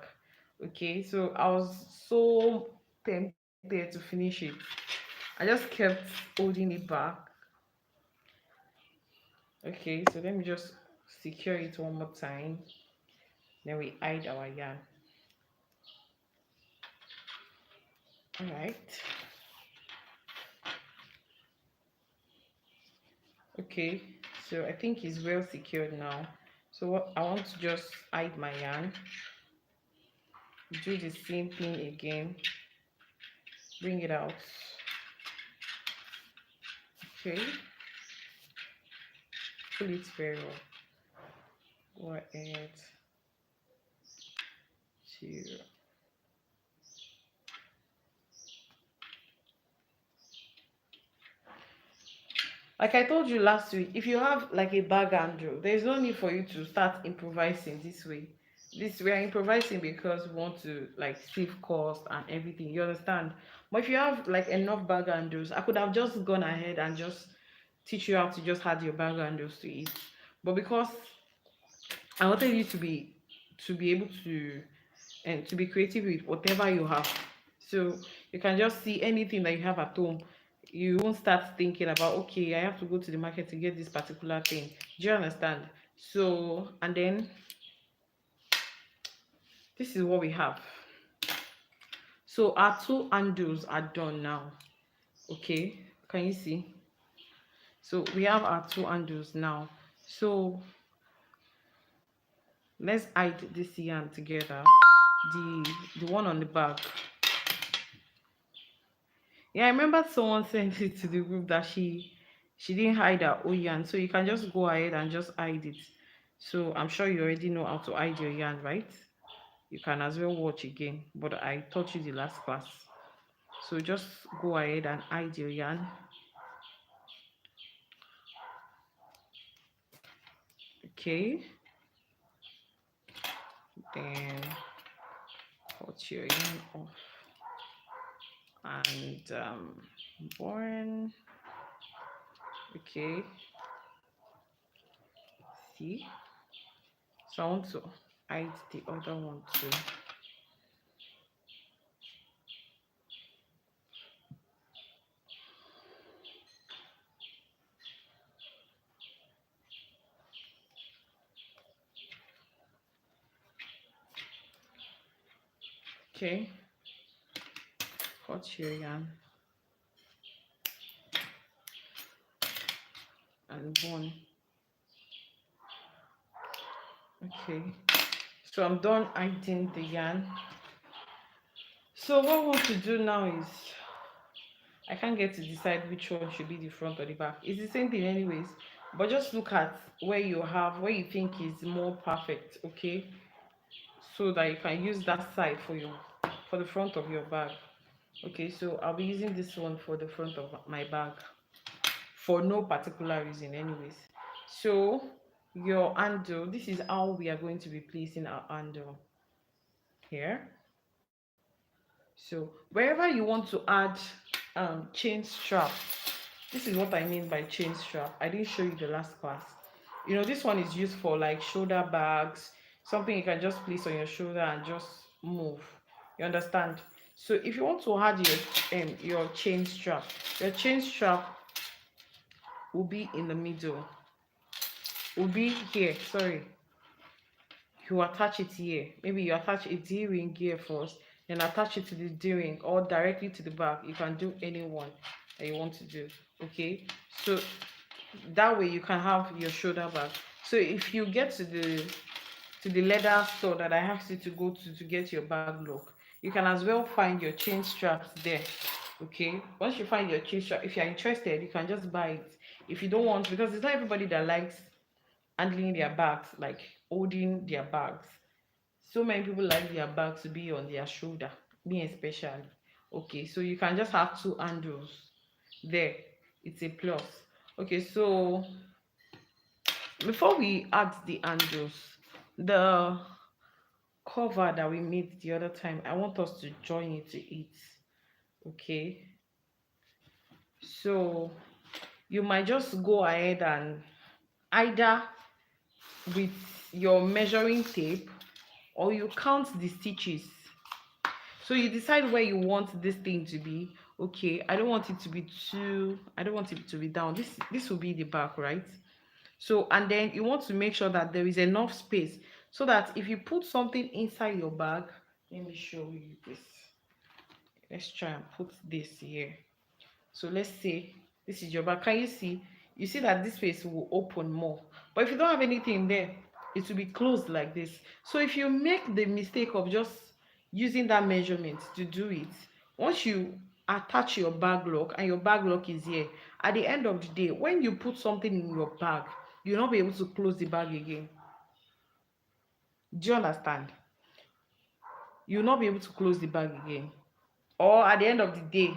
Okay, so I was so tempted to finish it. I just kept holding it back. Okay, so let me just secure it one more time. Then we hide our yarn. All right. Okay, so I think it's well secured now. So what I want to just hide my yarn, do the same thing again, bring it out. Okay, pull it very well. Go ahead to like I told you last week, if you have like a bag handle, there's no need for you to start improvising this way. This we are improvising because we want to like save cost and everything. You understand? But if you have like enough bag handles, I could have just gone ahead and just teach you how to just add your bag handles to it. But because I wanted you to be able to and to be creative with whatever you have. So you can just see anything that you have at home. You won't start thinking about, okay, I have to go to the market to get this particular thing. Do you understand? So, and then this is what we have. So our two handles are done now. Okay, can you see? So we have our two handles now. So let's hide this yarn together. The one on the back. Yeah, I remember someone sent it to the group that she didn't hide her own yarn, so you can just go ahead and just hide it. So I'm sure you already know how to hide your yarn, right? You can as well watch again, but I taught you the last class. So just go ahead and hide your yarn. Okay, then cut your yarn off and born. Okay, see. So I want to hide the other one too. Okay, cut your yarn and one. Okay, so I'm done hiding the yarn. So what I want to do now is I can't get to decide which one should be the front or the back. It's the same thing anyways, but just look at where you think is more perfect, okay, so that you can use that side for the front of your bag. Okay, so I'll be using this one for the front of my bag for no particular reason anyways. So your handle, this is how we are going to be placing our handle here. So wherever you want to add chain strap, this is what I mean by chain strap. I didn't show you the last class. You know, this one is used for like shoulder bags, something you can just place on your shoulder and just move. You understand? So if you want to add your your chain strap will be in the middle. Will be here. Sorry, you attach it here. Maybe you attach a D-ring here first, then attach it to the D-ring or directly to the back. You can do any one that you want to do. Okay, so that way you can have your shoulder bag. So if you get to the leather store that I asked you to go to get your bag lock, you can as well find your chain straps there. Okay, once you find your chain strap, if you're interested, you can just buy it. If you don't want, because it's not everybody that likes handling their bags, like holding their bags. So many people like their bags to be on their shoulder, me especially. Okay, so you can just have two handles there. It's a plus. Okay, so before we add the handles, the cover that we made the other time, I want us to join it to it. Okay, so you might just go ahead and either with your measuring tape, or you count the stitches. So you decide where you want this thing to be. Okay, I don't want it to be too, I don't want it to be down. This will be the back, right? So, and then you want to make sure that there is enough space so that if you put something inside your bag, let me show you this. Let's try and put this here. So let's say this is your bag. Can you see? You see that this space will open more. But if you don't have anything there, it will be closed like this. So if you make the mistake of just using that measurement to do it, once you attach your bag lock and your bag lock is here, at the end of the day, when you put something in your bag, you'll not be able to close the bag again. Do you understand? You'll not be able to close the bag again. Or at the end of the day,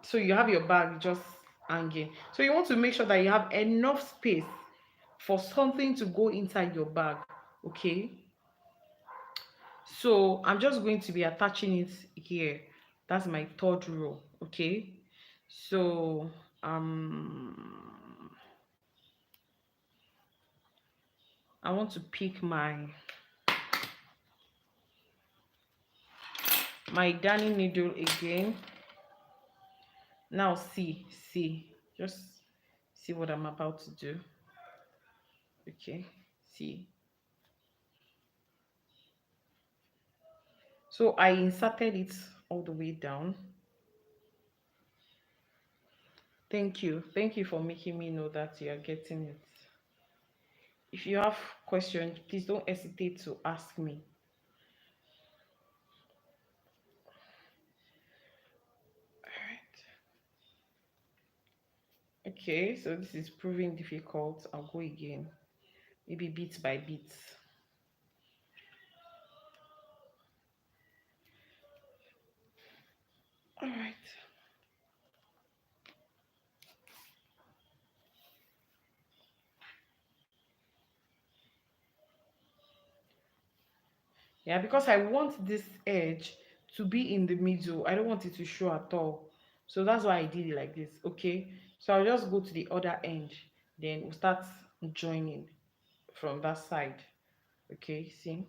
so you have your bag just hanging. So you want to make sure that you have enough space for something to go inside your bag. Okay, so I'm just going to be attaching it here. That's my third row. Okay, so I want to pick my darning needle again. Now see, just see what I'm about to do. Okay, see. So I inserted it all the way down. Thank you for making me know that you are getting it. If you have questions, please don't hesitate to ask me. Okay, so this is proving difficult. I'll go again, maybe bit by bit. All right. Yeah, because I want this edge to be in the middle. I don't want it to show at all. So that's why I did it like this. Okay, so I'll just go to the other end, then we'll start joining from that side. Okay, see.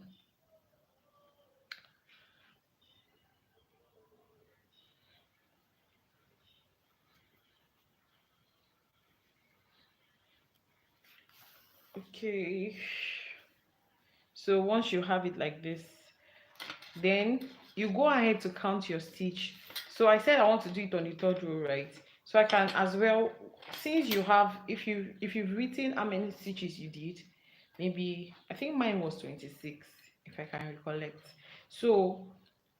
Okay, so once you have it like this, then you go ahead to count your stitch. So I said I want to do it on the third row, right? So I can as well, since you have, if you've written how many stitches you did, maybe I think mine was 26, if I can recollect. So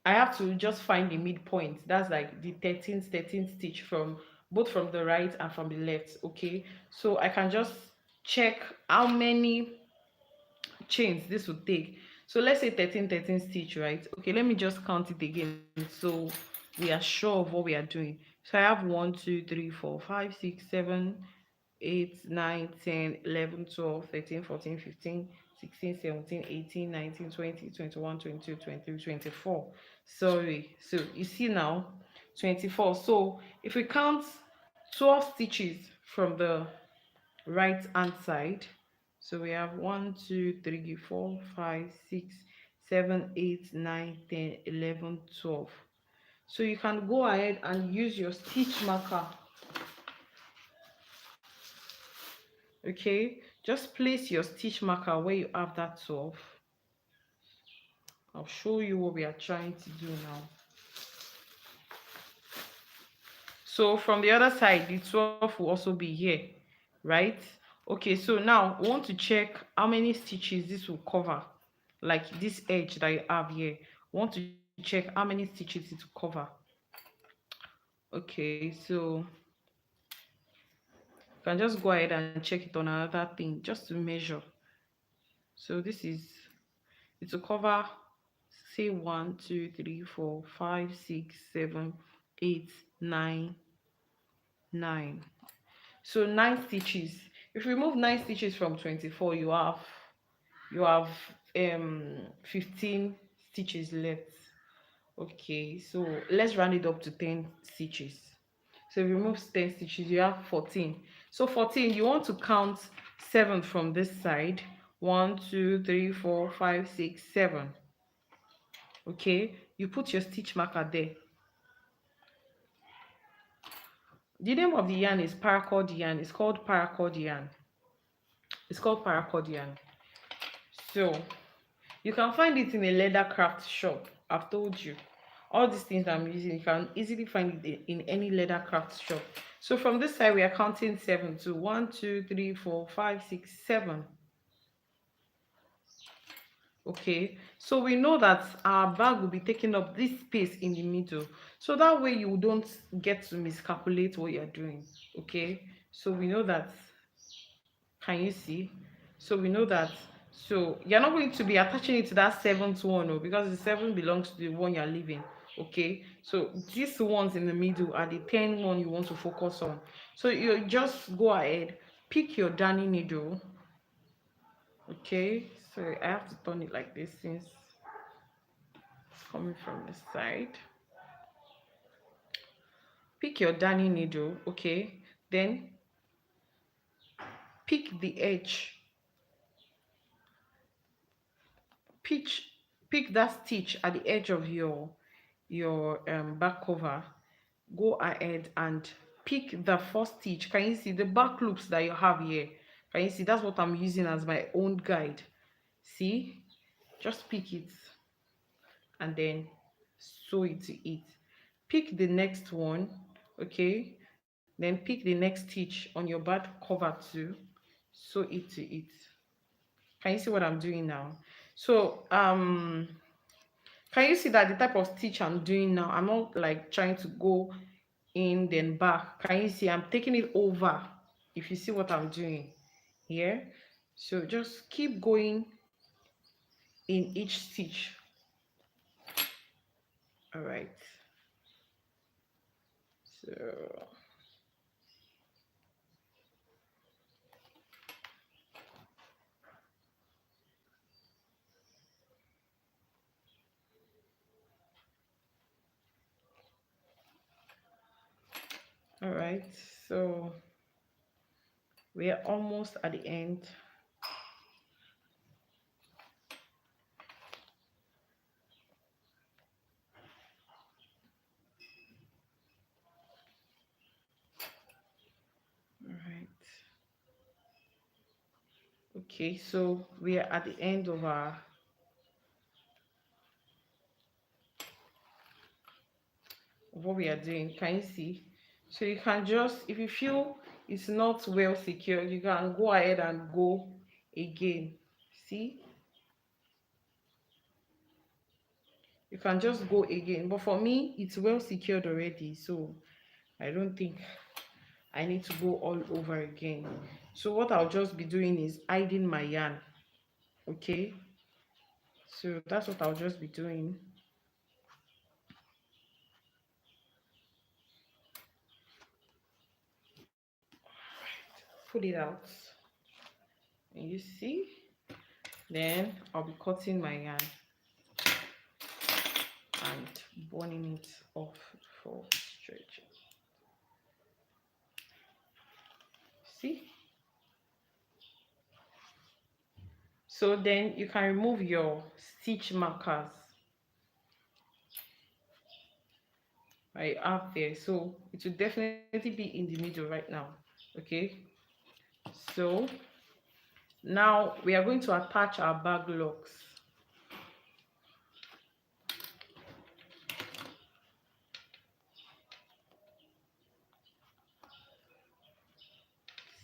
I have to just find the midpoint. That's like the 13th stitch from both from the right and from the left. Okay, so I can just check how many chains this would take. So let's say 13 stitch, right? Okay, let me just count it again so we are sure of what we are doing. So I have 1 2 3 4 5 6 7 8 9 10 11 12 13 14 15 16 17 18 19 20 21 22 23 24. Sorry, so you see now 24. So if we count 12 stitches from the right hand side, so we have 1 2 3 4 5 6 7 8 9 10 11 12. So you can go ahead and use your stitch marker. Okay, just place your stitch marker where you have that 12. I'll show you what we are trying to do now. So from the other side, the 12 will also be here, right? Okay, so now we want to check how many stitches this will cover, like this edge that you have here. We want to check how many stitches it will cover. Okay, so you can just go ahead and check it on another thing just to measure. So this is, it will cover, say, 1 2 3 4 5 6 7 8 9 9. So 9 stitches. If you remove 9 stitches from 24, you have 15 stitches left. Okay, so let's round it up to 10 stitches. So if you remove 10 stitches, you have 14. So 14, you want to count 7 from this side. 1 2 3 4 5 6 7. Okay, you put your stitch marker there. The name of the yarn is paracord yarn. It's called paracord yarn. It's called paracord yarn. So you can find it in a leather craft shop. I've told you, all these things I'm using, you can easily find it in any leather craft shop. So from this side, we are counting 7 to 1 2 3 4 5 6 7. Okay, so we know that our bag will be taking up this space in the middle, so that way you don't get to miscalculate what you're doing. Okay, so we know that. Can you see? So we know that. So you're not going to be attaching it to that seventh one, oh, because the 7 belongs to the one you're leaving. Okay, so these ones in the middle are the 10 one you want to focus on. So you just go ahead, pick your darning needle. Okay, so I have to turn it like this since it's coming from the side. Pick your darning needle. Okay, then pick the edge. Pick that stitch at the edge of your back cover. Go ahead and pick the first stitch. Can you see the back loops that you have here? Can you see? That's what I'm using as my own guide. See, just pick it and then sew it to it. Pick the next one. Okay, then pick the next stitch on your back cover too, sew it to it. Can you see what I'm doing now? So can you see that the type of stitch I'm doing now, I'm not like trying to go in then back. Can you see I'm taking it over? If you see what I'm doing here, so just keep going in each stitch. All right, so all right, so we are almost at the end. All right, okay, so we are at the end of our what we are doing. Can you see? So you can just, if you feel it's not well secured, you can go ahead and go again. See, you can just go again, but for me it's well secured already, so I don't think I need to go all over again. So what I'll just be doing is hiding my yarn. Okay, so that's what I'll just be doing. Pull it out and you see, then I'll be cutting my yarn and burning it off for stretching. See, so then you can remove your stitch markers right up there, so it will definitely be in the middle right now. Okay, so now we are going to attach our bag locks.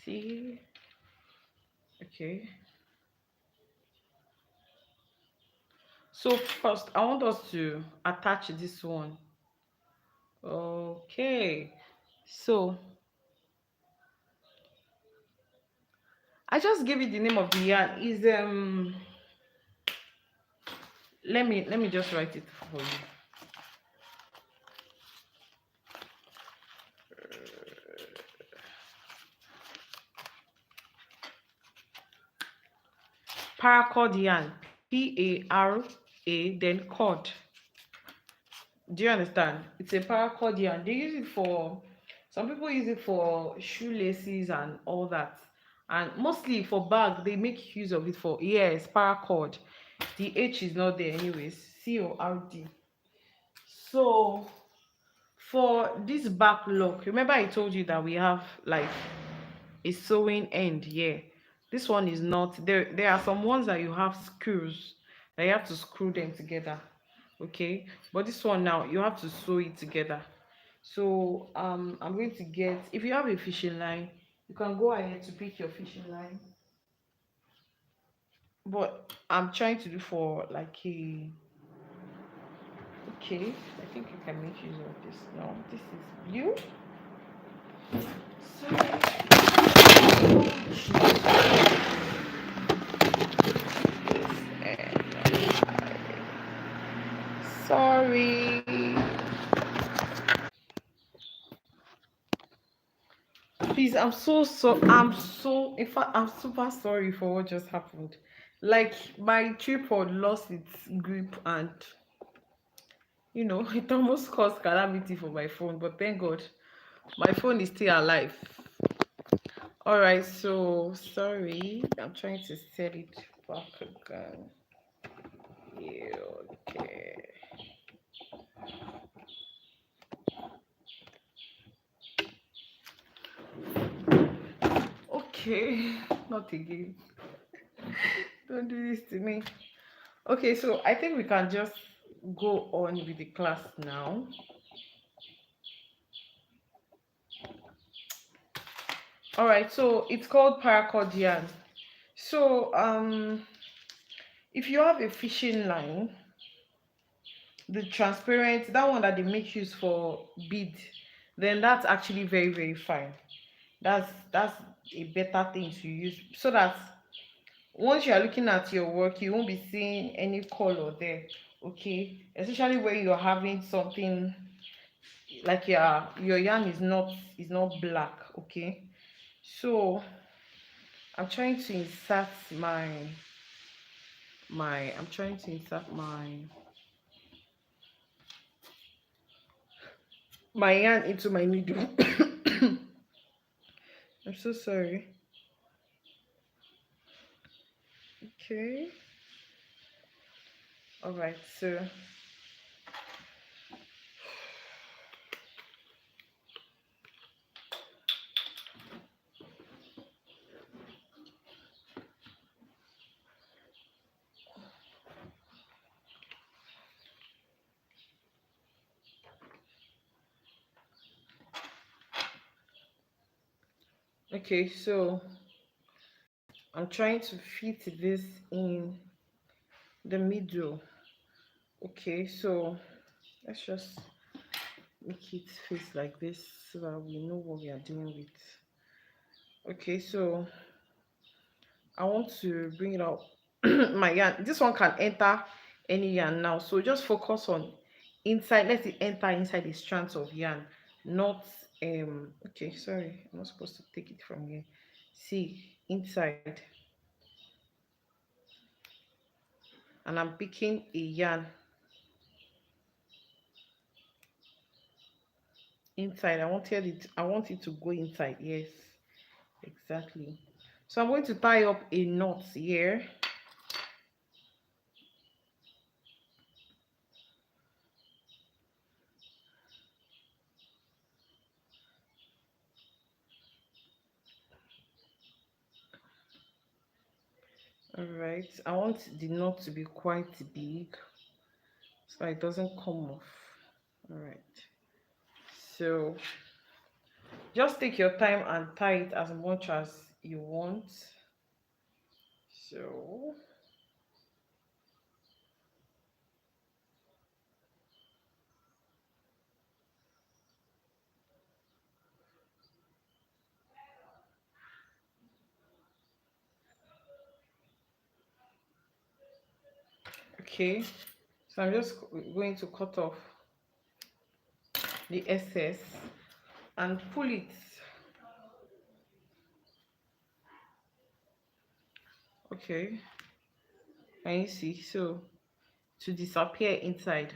See, okay, so first I want us to attach this one. Okay, so I just gave it the name of the yarn. Is let me just write it for you. Paracord yarn. P-A-R-A, then cord. Do you understand? It's a paracord yarn. They use it for, some people use it for shoelaces and all that. And mostly for bag, they make use of it for, yes, paracord. The H is not there anyways. C-O-R-D. So for this back lock, remember I told you that we have like a sewing end here. This one is not there. There are some ones that you have screws that you have to screw them together, okay, but this one now you have to sew it together. So I'm going to get, if you have a fishing line, you can go ahead to pick your fishing line, but I'm trying to do for like a, okay, I think you can make use of this now. This is blue. Sorry. Please, in fact, I'm super sorry for what just happened. Like, my tripod lost its grip and, it almost caused calamity for my phone, but thank God, my phone is still alive. All right, so sorry, I'm trying to set it back again. Yeah, okay. Okay, not again. Don't do this to me. Okay, so I think we can just go on with the class now. All right, so it's called paracord yarn. So if you have a fishing line, the transparent, that one that they make use for bead, then that's actually very, very fine. That's a better thing to use, so that once you are looking at your work, you won't be seeing any color there, okay, especially when you're having something like your yarn is not black, okay. So I'm trying to insert I'm trying to insert my yarn into my needle. I'm so sorry. Okay. All right, so okay, so I'm trying to fit this in the middle. Okay, so let's just make it face like this so that we know what we are doing with. Okay, so I want to bring it out. My yarn, this one can enter any yarn now, so just focus on inside. Let it enter inside the strands of yarn, not okay, sorry, I'm not supposed to take it from here. See, inside, and I'm picking a yarn inside. I want it to go inside. Yes, exactly. So I'm going to tie up a knot here. All right, I want the knot to be quite big so it doesn't come off. All right, so just take your time and tie it as much as you want. So Okay, so I'm just going to cut off the excess and pull it. Okay, can you see? So to disappear inside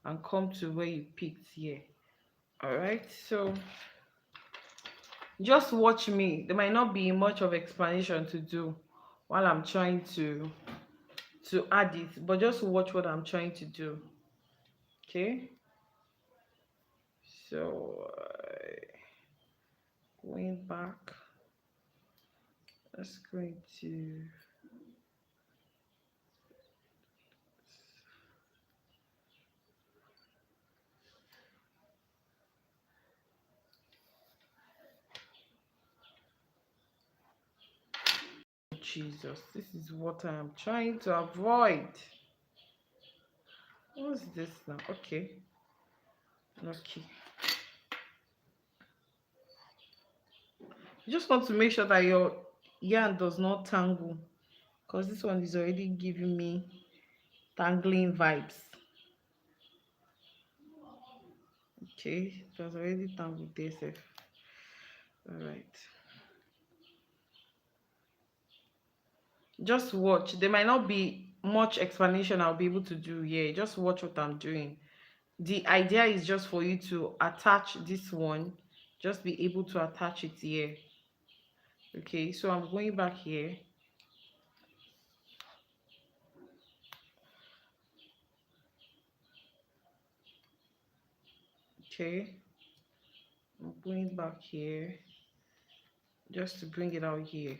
and come to where you picked here. All right, so just watch me. There might not be much of explanation to do while I'm trying to add it, but just watch what I'm trying to do. Okay, so going back, that's going to Jesus, this is what I am trying to avoid. What's this now? Okay, okay. You just want to make sure that your yarn does not tangle, because this one is already giving me tangling vibes. Okay, it was already tangled there, safe. All right. Just watch. There might not be much explanation I'll be able to do here. Just watch what I'm doing. The idea is just for you to attach this one, just be able to attach it here. Okay, so I'm going back here. Okay, I'm going back here just to bring it out here.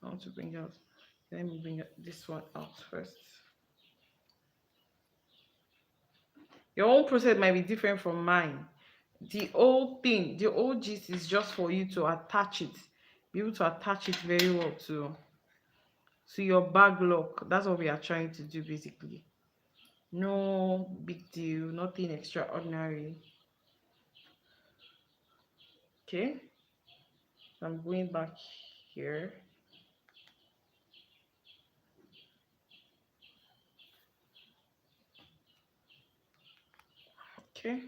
I want to bring out, let me bring this one out first. Your own process might be different from mine. The whole thing, the whole gist is just for you to attach it, be able to attach it very well to your bag lock. That's what we are trying to do basically. No big deal, nothing extraordinary. Okay, so I'm going back here. Okay,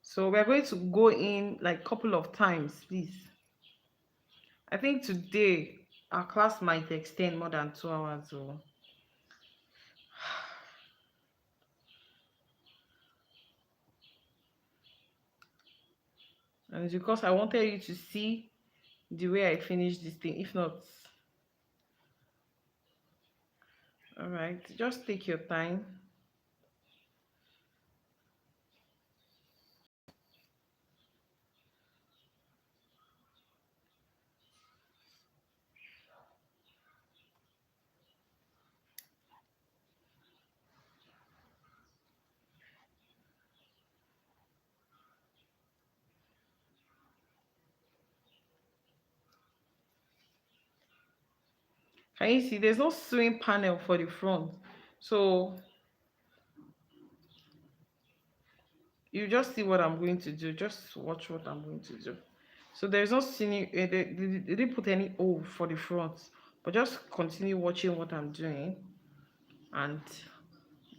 so we're going to go in like a couple of times, please. I think today our class might extend more than 2 hours. So and it's because I wanted you to see the way I finish this thing. If not, all right, just take your time. Can you see there's no sewing panel for the front? So you just see what I'm going to do. Just watch what I'm going to do. So there's no sewing, they didn't put any O for the front, but just continue watching what I'm doing and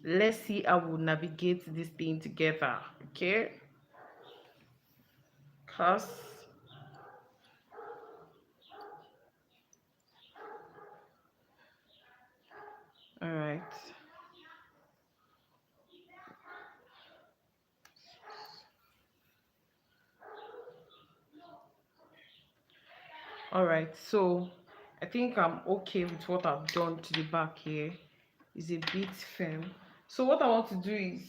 let's see how we'll navigate this thing together. Okay, cause all right. All right, so I think I'm okay with what I've done to the back here. It's a bit firm. So what I want to do is,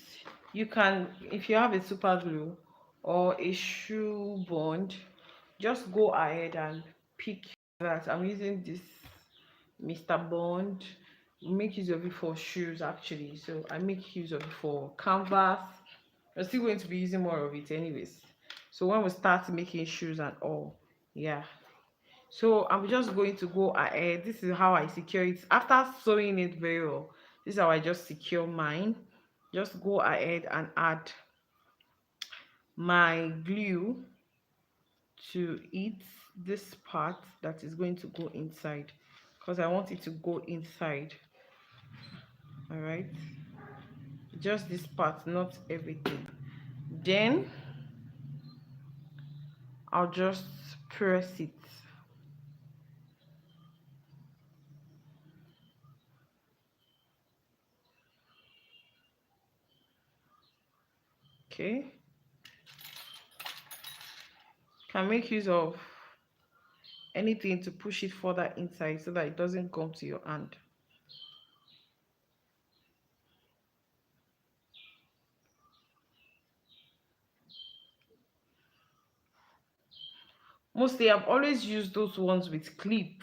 you can, if you have a super glue or a shoe bond, just go ahead and pick that. I'm using this Mr. Bond. Make use of it for shoes actually. So I make use of it for canvas. We're still going to be using more of it anyways. So when we start making shoes and all, yeah. So I'm just going to go ahead. This is how I secure it after sewing it very well. This is how I just secure mine. Just go ahead and add my glue to it, this part that is going to go inside, because I want it to go inside. All right, just this part, not everything. Then I'll just press it. Okay, can make use of anything to push it further inside so that it doesn't come to your hand. Mostly I've always used those ones with clip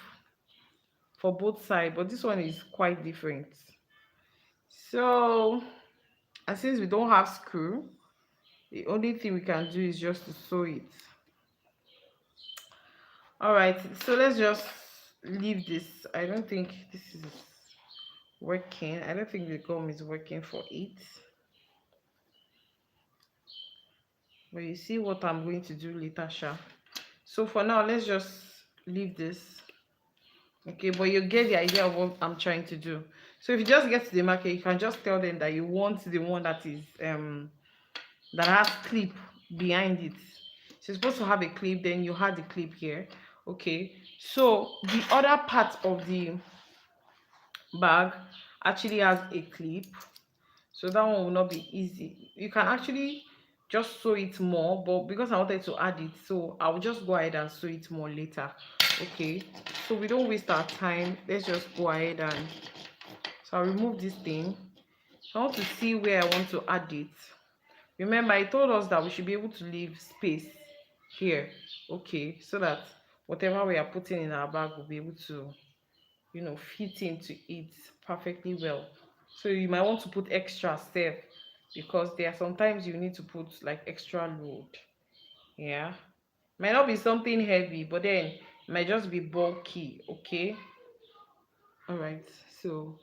for both sides, but this one is quite different. So, and since we don't have screw, the only thing we can do is just to sew it. All right, so let's just leave this. I don't think this is working. I don't think the gum is working for it. But you see what I'm going to do later, Sha. So for now, let's just leave this. Okay, but you get the idea of what I'm trying to do. So if you just get to the market, you can just tell them that you want the one that is that has clip behind it. So you're supposed to have a clip, then you have the clip here. Okay, so the other part of the bag actually has a clip, so that one will not be easy. You can actually just sew it more, but because I wanted to add it, so I'll just go ahead and sew it more later. Okay, so we don't waste our time, let's just go ahead and, so I'll remove this thing. I want to see where I want to add it. Remember, I told us that we should be able to leave space here, okay, so that whatever we are putting in our bag will be able to, you know, fit into it perfectly well. So you might want to put extra step, because there are sometimes you need to put like extra load. Yeah, might not be something heavy, but then it might just be bulky. Okay, all right, so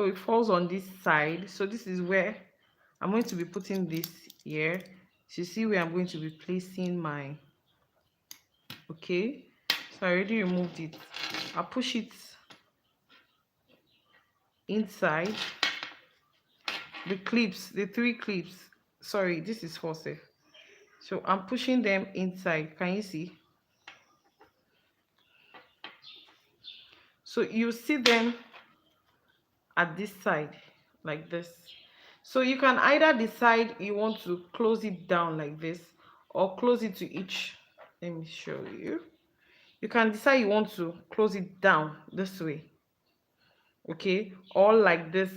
it falls on this side, so this is where I'm going to be putting this here. So you see where I'm going to be placing my, okay, so I already removed it. I'll push it inside. The clips, the 3 clips, sorry, this is 4 safe, so I'm pushing them inside. Can you see? So you see them at this side like this. So you can either decide you want to close it down like this, or close it to each. Let me show you. You can decide you want to close it down this way, okay, or like this.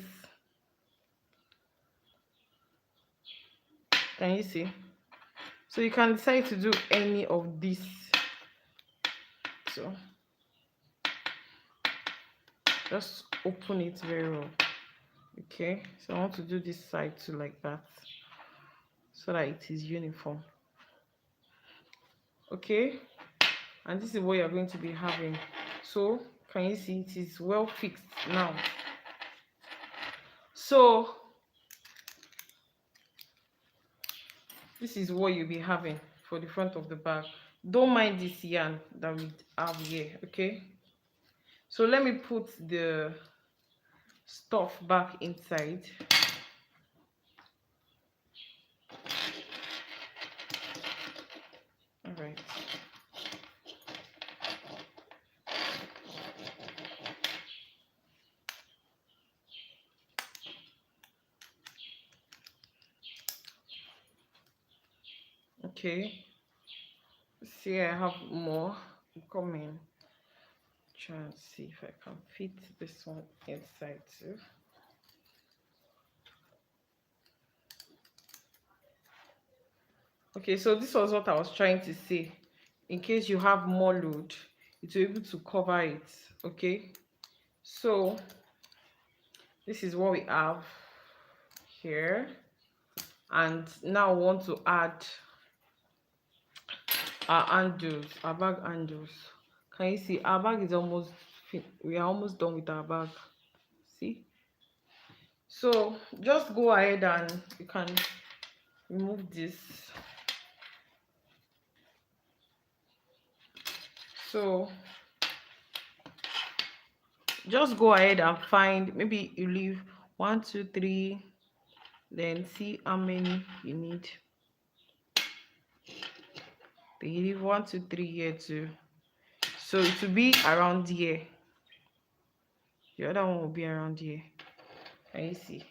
Can you see? So you can decide to do any of these. So just open it very well. Okay, so I want to do this side too like that, so that it is uniform. Okay, and this is what you're going to be having. So can you see it is well fixed now? So this is what you'll be having for the front of the bag. Don't mind this yarn that we have here. Okay, so let me put the stuff back inside. All right, okay, see, I have more coming. Try and see if I can fit this one inside too. Okay, so this was what I was trying to say. In case you have more load, it will be able to cover it. Okay, so this is what we have here, and now we want to add our handles, our bag handles. Can you see our bag is almost, we are almost done with our bag. See, so just go ahead and you can remove this. So just go ahead and find, maybe you leave 1 2 3, then see how many you need. Then you leave 1 2 3 here too, so it will be around here. The other one will be around here. Can you see?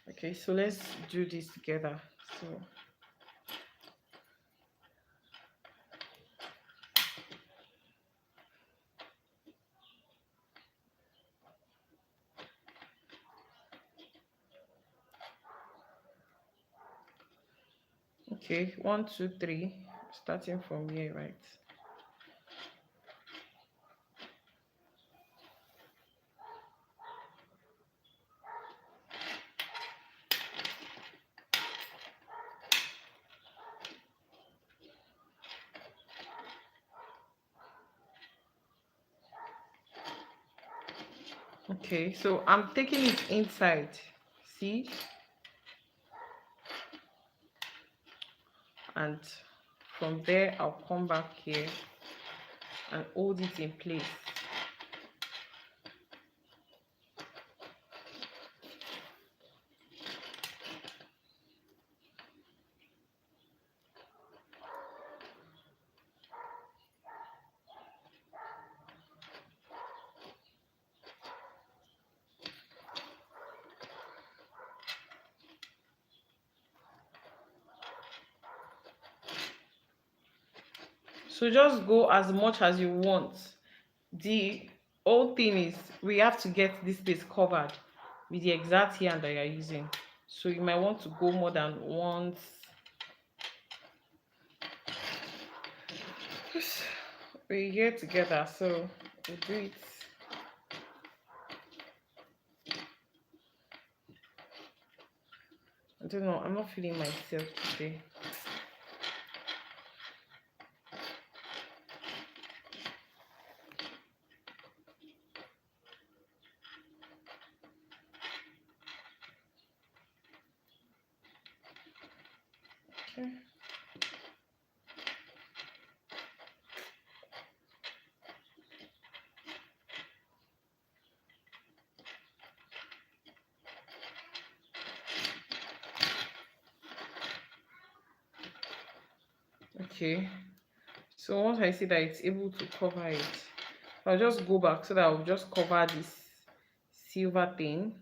Okay, so let's do this together. So okay, 1 2 3, starting from here, right? Okay, so I'm taking it inside, see, and from there I'll come back here and hold it in place. So just go as much as you want. The whole thing is we have to get this place covered with the exact yarn that you're using. So you might want to go more than once. We're here together, so we'll do it. I don't know, I'm not feeling myself today. Okay. Okay, so once I see that it's able to cover it, I'll just go back so that I'll just cover this silver thing.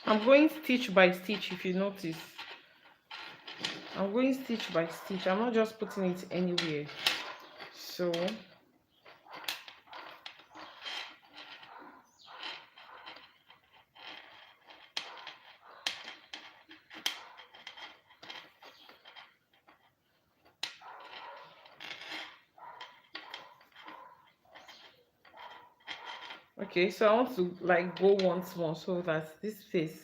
I'm going stitch by stitch. If you notice, I'm going stitch by stitch. I'm not just putting it anywhere. So okay, so I want to like go once more so that this face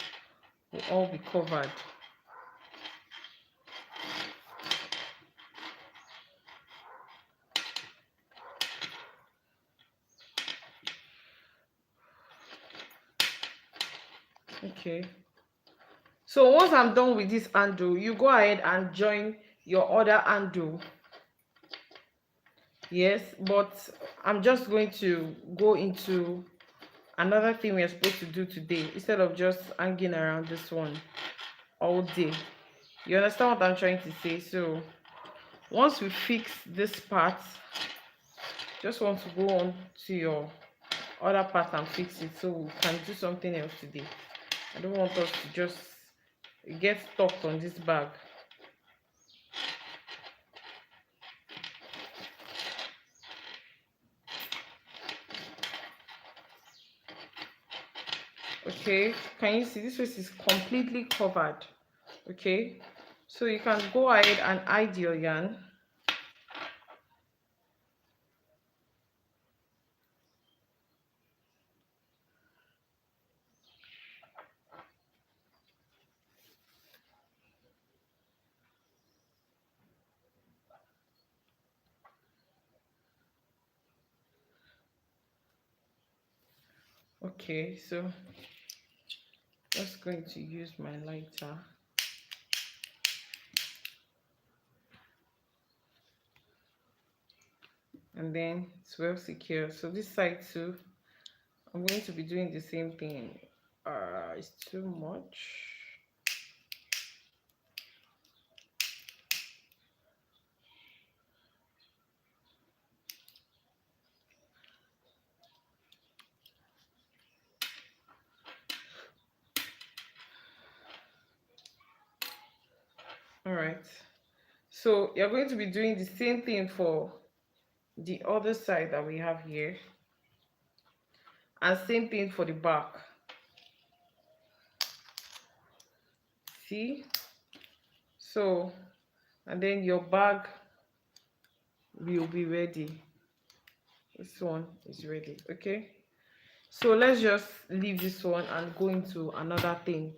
will all be covered. Okay, so once I'm done with this handle, you go ahead and join your other handle. Yes, but I'm just going to go into another thing we're supposed to do today instead of just hanging around this one all day. You understand what I'm trying to say? So once we fix this part, just want to go on to your other part and fix it so we can do something else today. I don't want us to just get stuck on this bag. Okay, can you see this face is completely covered? Okay, so you can go ahead and hide your yarn. Okay, so just going to use my lighter. And then it's well secure. So this side too, I'm going to be doing the same thing. It's too much. All right. So you're going to be doing the same thing for the other side that we have here, and same thing for the back. See? So, and then your bag will be ready. This one is ready. Okay, so let's just leave this one and go into another thing,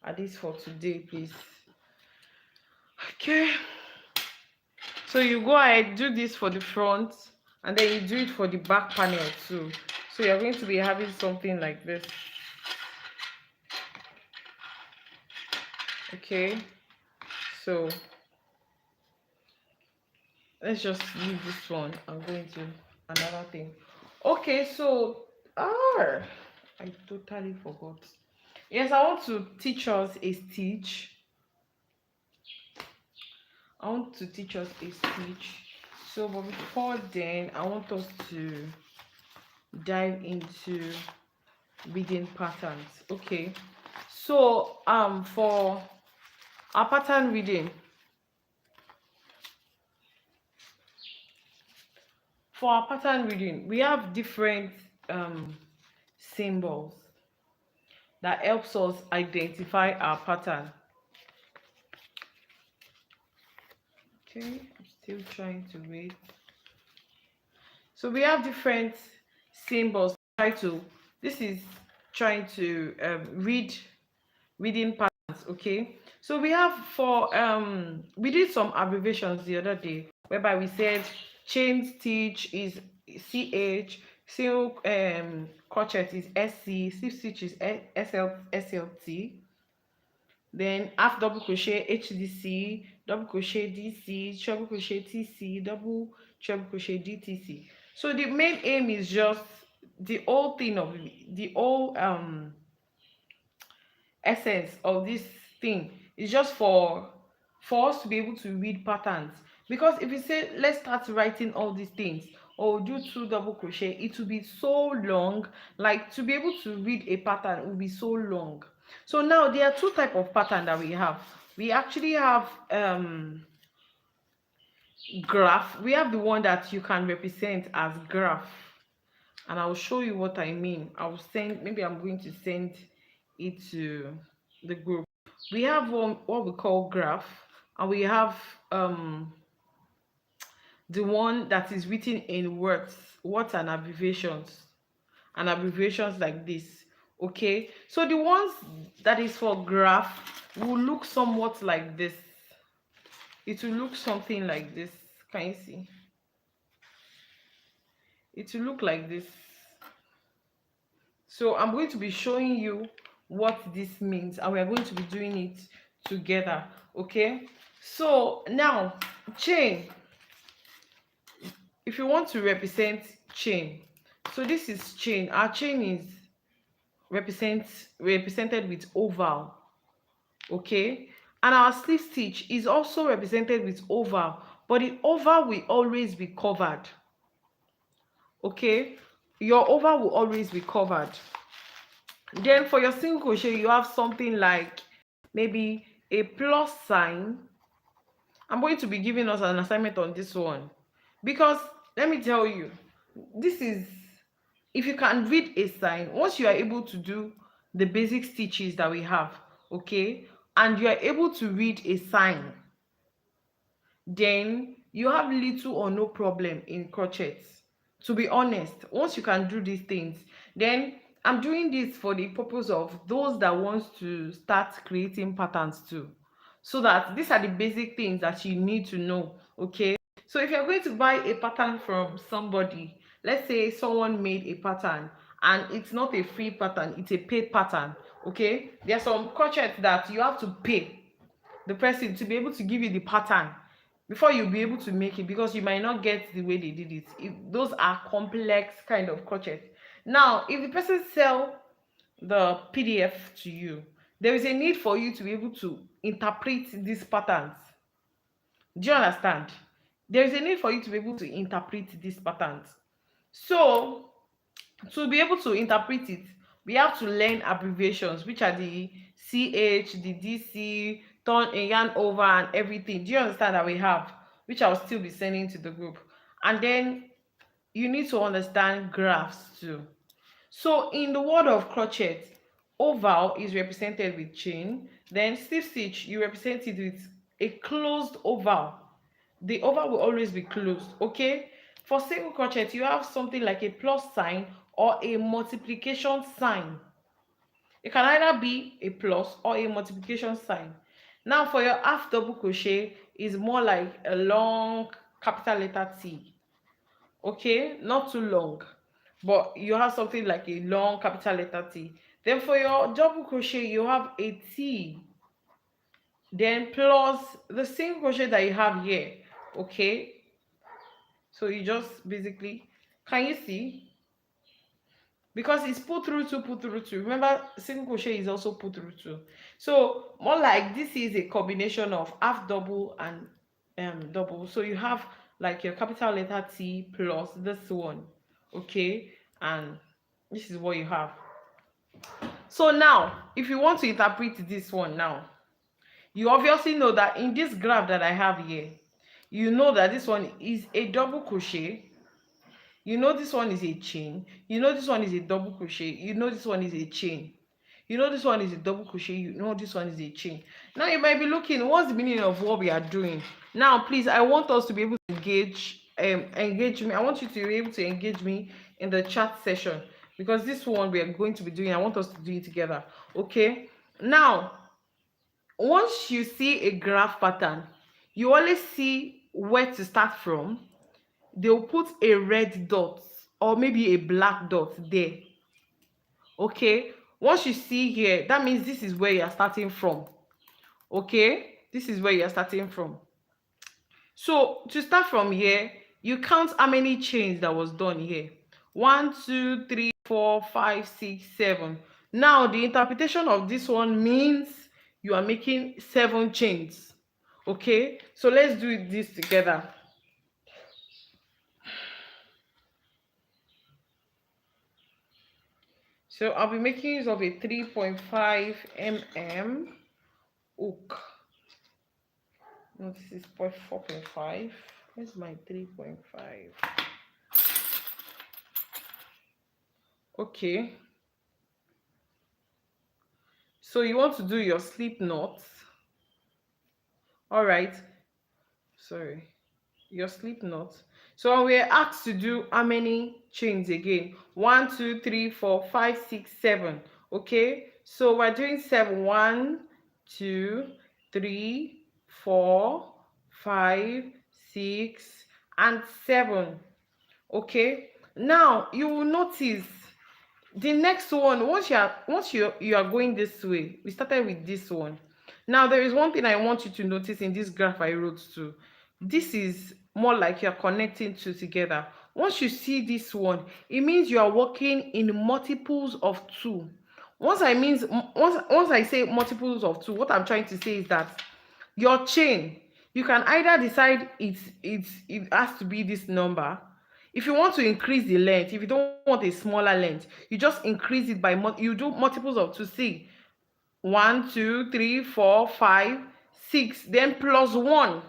at least for today, please. Okay, so you go ahead, do this for the front, and then you do it for the back panel too. So you're going to be having something like this. Okay, so let's just leave this one and go into another thing. Okay, so I totally forgot. Yes, I want to teach us a stitch. I want to teach us a stitch. So, but before then, I want us to dive into reading patterns. Okay, so for our pattern reading, we have different symbols that helps us identify our pattern. Okay, I'm still trying to read. So we have different symbols. This is trying to reading patterns. Okay, so we have we did some abbreviations the other day, whereby we said chain stitch is CH, silk crochet is SC, slip stitch is SLT, then half double crochet HDC, double crochet DC, treble crochet TC, double treble crochet DTC. So the main aim is just the whole thing of the whole essence of this thing is just for us to be able to read patterns. Because if you say let's start writing all these things or do 2 double crochet, it will be so long. Like, to be able to read a pattern will be so long. So now there are 2 types of pattern that we have. We actually have graph. We have the one that you can represent as graph, and I'll show you what I mean. I'll send, maybe I'm going to send it to the group. We have one what we call graph, and we have the one that is written in words and abbreviations like this. Okay, so the ones that is for graph will look somewhat like this. It will look something like this. Can you see? It will look like this. So I'm going to be showing you what this means, and we are going to be doing it together. Okay, so now chain, if you want to represent chain, so this is chain. Our chain is represented with oval. Okay, and our slip stitch is also represented with oval, but the oval will always be covered. Okay, your oval will always be covered. Then for your single crochet, you have something like maybe a plus sign. I'm going to be giving us an assignment on this one, because let me tell you, this is, if you can read a sign, once you are able to do the basic stitches that we have, okay, and you are able to read a sign, then you have little or no problem in crochets. To be honest, once you can do these things, then I'm doing this for the purpose of those that want to start creating patterns too, so that these are the basic things that you need to know. Okay, so if you're going to buy a pattern from somebody, let's say someone made a pattern and it's not a free pattern, it's a paid pattern. Okay, there are some crochets that you have to pay the person to be able to give you the pattern before you'll be able to make it, because you might not get the way they did it. Those are complex kind of crochet. Now if the person sell the PDF to you, there is a need for you to be able to interpret these patterns. Do you understand? There is a need for you to be able to interpret these patterns. So to be able to interpret it, we have to learn abbreviations, which are the CH, the DC, turn and yarn over and everything. Do you understand that we have? Which I'll still be sending to the group. And then you need to understand graphs too. So in the world of crochet, oval is represented with chain, then slip stitch, you represent it with a closed oval. The oval will always be closed. Okay, for single crochet you have something like a plus sign or a multiplication sign. It can either be a plus or a multiplication sign. Now for your half double crochet is more like a long capital letter T. Okay, not too long, but you have something like a long capital letter T. Then for your double crochet you have a T, then plus the single crochet that you have here. Okay, so you just basically, can you see? Because it's put through two. Remember, single crochet is also put through two. So more like this is a combination of half double and double. So you have like your capital letter T plus this one. Okay, and this is what you have. So now if you want to interpret this one now, you obviously know that in this graph that I have here, you know that this one is a double crochet, you know this one is a chain, you know this one is a double crochet, you know this one is a chain, you know this one is a double crochet, you know this one is a chain. Now you might be looking, what's the meaning of what we are doing? Now please, I want us to be able to engage me. I want you to be able to engage me in the chat session, because this one we are going to be doing, I want us to do it together. Okay, now once you see a graph pattern, you always see where to start from. They'll put a red dot or maybe a black dot there. Okay, once you see here, that means this is where you are starting from. Okay, this is where you are starting from. So to start from here, you count how many chains that was done here. 1 2 3 4 5 6 7. Now the interpretation of this one means you are making 7 chains. Okay, so let's do this together. So I'll be making use of a 3.5 mm hook. No, this is 4.5. Where's my 3.5? Okay, so you want to do your slip knot. All right, sorry, your slip knot. So we're asked to do how many chains again? 1 2 3 4 5 6 7. Okay, so we're doing 7. 1 2 3 4 5 6 and 7. Okay, now you will notice the next one, once you are going this way, we started with this one. Now there is one thing I want you to notice in this graph I wrote too. This is more like you're connecting two together. Once you see this one, it means you are working in multiples of 2. Once I say multiples of 2, what I'm trying to say is that your chain, you can either decide it has to be this number. If you want to increase the length, if you don't want a smaller length, you just increase it by you do multiples of 2. See, 1 2 3 4 5 6, then plus 1.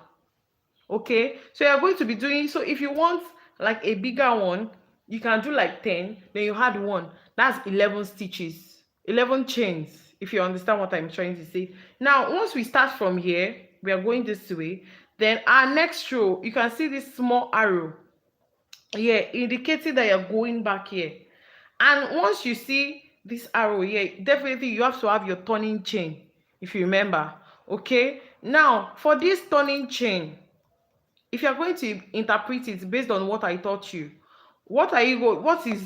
Okay, so you're going to be doing, so if you want like a bigger one, you can do like 10, then you add 1. That's 11 stitches, 11 chains, if you understand what I'm trying to say. Now once we start from here, we are going this way, then our next row, you can see this small arrow here indicating that you're going back here. And once you see this arrow here, definitely you have to have your turning chain, if you remember. Okay, now for this turning chain, if you're going to interpret it based on what I taught you, what is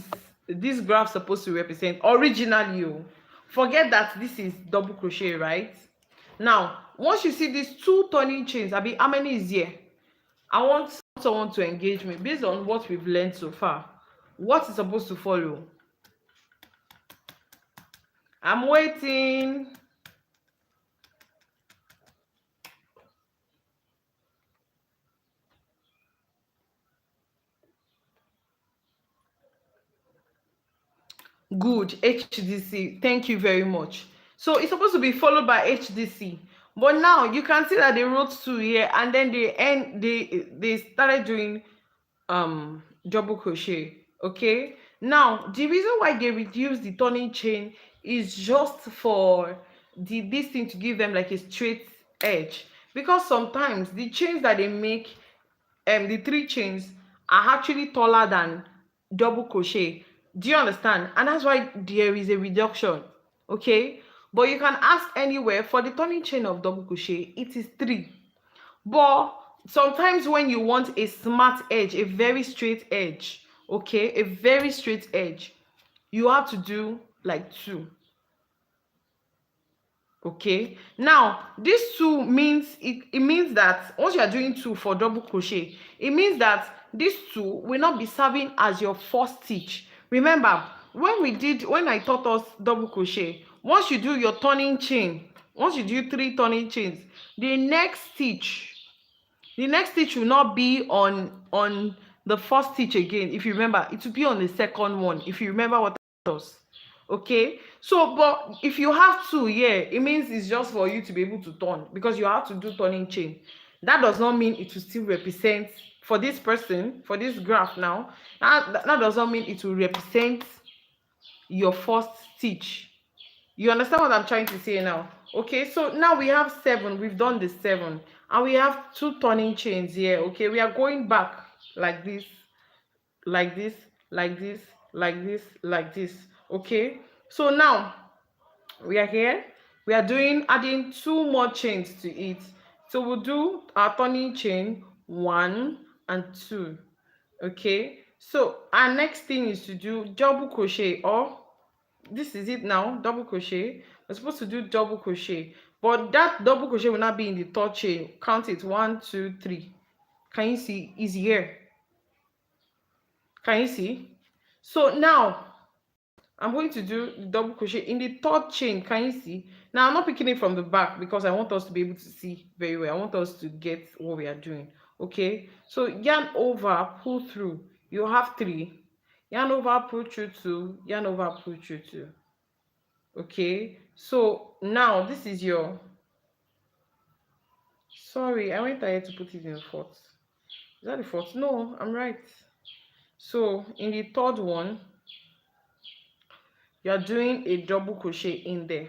this graph supposed to represent originally. Oh, forget that this is double crochet, right? Now once you see these two turning chains, abi how many is here? I want someone to engage me based on what we've learned so far. What is supposed to follow? I'm waiting. Good, HDC. Thank you very much. So it's supposed to be followed by HDC. But now you can see that they wrote 2 here, and then they started doing double crochet. Okay, now the reason why they reduce the turning chain is just for this thing to give them like a straight edge, because sometimes the chains that they make, the 3 chains, are actually taller than double crochet. Do you understand? And that's why there is a reduction. Okay, but you can ask anywhere for the turning chain of double crochet, it is 3. But sometimes when you want a smart edge, a very straight edge, okay, a very straight edge, you have to do like 2. Okay, now this 2 means it means that once you are doing 2 for double crochet, it means that this 2 will not be serving as your first stitch. Remember, when I taught us double crochet, once you do your turning chain, once you do 3 turning chains, the next stitch will not be on the first stitch again. If you remember, it will be on the second one, if you remember what I taught. Okay, so but if you have 2 here, it means it's just for you to be able to turn, because you have to do turning chain. That does not mean it will still represent for this person, for this graph. Now that does not mean it will represent your first stitch. You understand what I'm trying to say now? Okay, so now we have 7. We've done the 7, and we have 2 turning chains here. Okay, we are going back like this, like this, like this, like this, like this. Okay, so now we are here, we are adding 2 more chains to it. So we'll do our turning chain 1 and 2. Okay, so our next thing is to do double crochet, or this is it now, double crochet. We're supposed to do double crochet, but that double crochet will not be in the 3rd chain. Count it, 1 2 3. Can you see? Is here. Can you see? So now I'm going to do the double crochet in the 3rd chain. Can you see? Now I'm not picking it from the back because I want us to be able to see very well. I want us to get what we are doing. Okay, so yarn over, pull through. You have 3. Yarn over, pull through 2. Yarn over, pull through 2. Okay, so now this is your, sorry, I went ahead to put it in the 4th. Is that the 4th? No, I'm right. So in the 3rd one, you are doing a double crochet in there.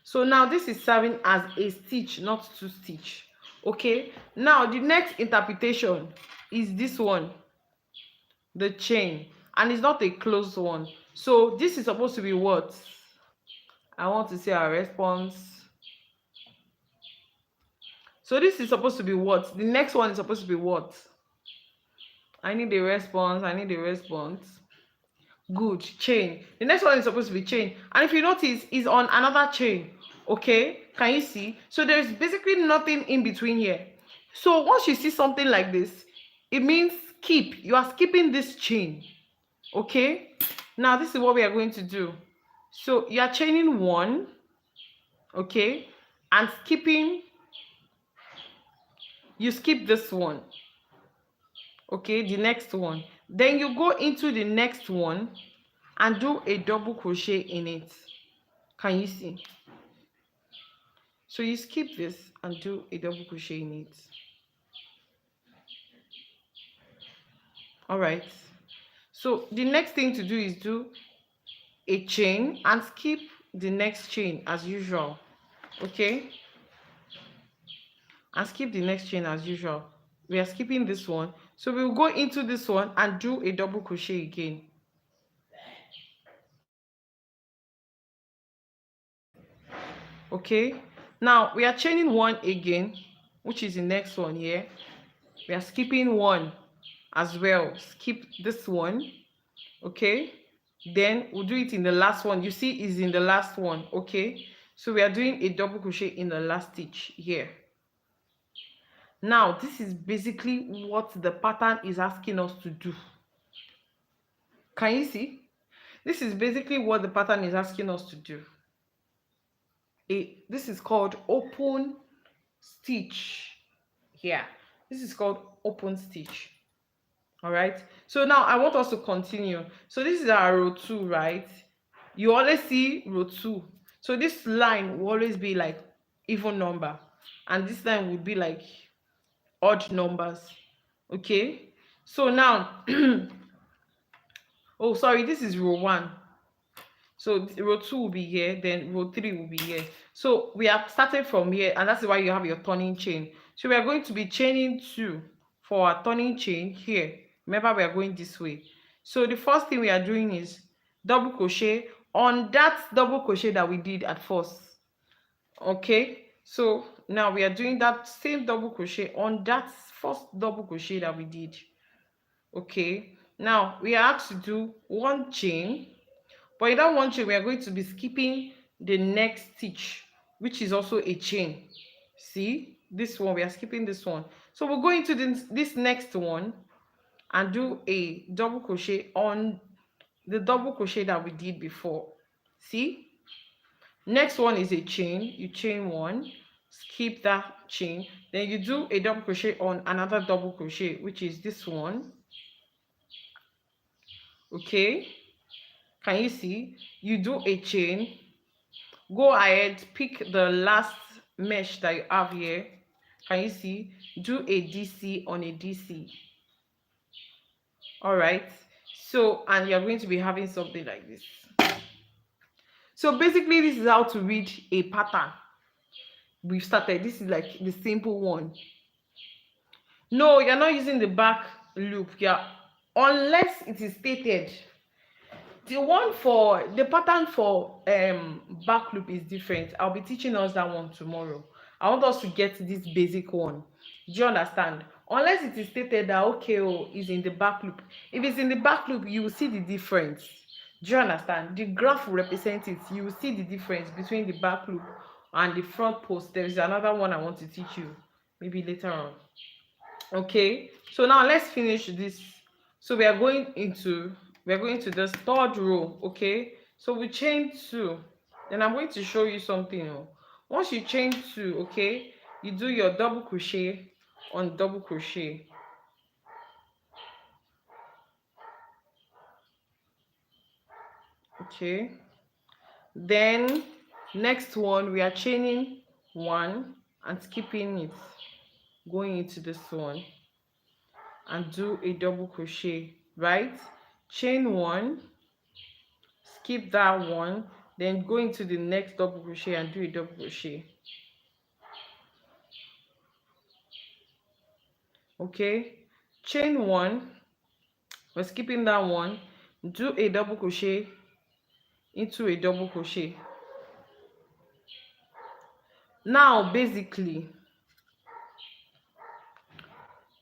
So now this is serving as a stitch, not 2 stitch. Okay, now the next interpretation is this one, the chain, and it's not a closed one. So this is supposed to be what? I want to see our response. So this is supposed to be what? The next one is supposed to be what? I need a response. I need a response. Good, chain. The next one is supposed to be chain, and if you notice, is on another chain. Okay, can you see? So there's basically nothing in between here. So once you see something like this, it means skip. You are skipping this chain. Okay, now this is what we are going to do. So you are chaining 1, okay, and skipping, you skip this one, okay, the next one, then you go into the next one and do a double crochet in it. Can you see? So you skip this and do a double crochet in it. All right, so the next thing to do is do a chain and skip the next chain as usual. Okay, and skip the next chain as usual. We are skipping this one, so we will go into this one and do a double crochet again. Okay, now we are chaining 1 again, which is the next one here. We are skipping 1 as well. Skip this one. Okay, then we'll do it in the last one. You see is in the last one. Okay, so we are doing a double crochet in the last stitch here. Now this is basically what the pattern is asking us to do. Can you see? This is basically what the pattern is asking us to do. This is called open stitch. Yeah, this is called open stitch. All right, so now I want us to continue. So this is our row 2, right? You always see row 2, so this line will always be like even number, and this line would be like odd numbers. Okay, so now oh sorry, this is row 1. So row 2 will be here, then row 3 will be here. So we are starting from here, and that's why you have your turning chain. So we are going to be chaining 2 for our turning chain here. Remember, we are going this way. So the first thing we are doing is double crochet on that double crochet that we did at first. Okay, so now we are doing that same double crochet on that first double crochet that we did. Okay, now we are asked to do 1 chain, but in that 1 chain we are going to be skipping the next stitch, which is also a chain. See this one, we are skipping this one. So we'll go into this next one and do a double crochet on the double crochet that we did before. See, next one is a chain. You chain 1, skip that chain, then you do a double crochet on another double crochet, which is this one. Okay, can you see? You do a chain, go ahead, pick the last mesh that you have here. Can you see? Do a DC on a DC. All right, so and you're going to be having something like this. So basically this is how to read a pattern. We've started. This is like the simple one. No, you're not using the back loop. Yeah, unless it is stated. The one for the pattern for back loop is different. I'll be teaching us that one tomorrow. I want us to get this basic one. Do you understand? Unless it is stated that okay, oh, is in the back loop. If it's in the back loop, you will see the difference. Do you understand? The graph will represent it. You will see the difference between the back loop and the front post. There is another one I want to teach you maybe later on. Okay, so now let's finish this. So we are going into the third row. Okay, so we chain 2, then I'm going to show you something. Once you chain 2, okay, you do your double crochet on double crochet. Okay, then next one we are chaining 1 and skipping it, going into this one and do a double crochet, right? Chain 1, skip that one, then go into the next double crochet and do a double crochet. Okay, chain 1, we're skipping that one, do a double crochet into a double crochet. Now basically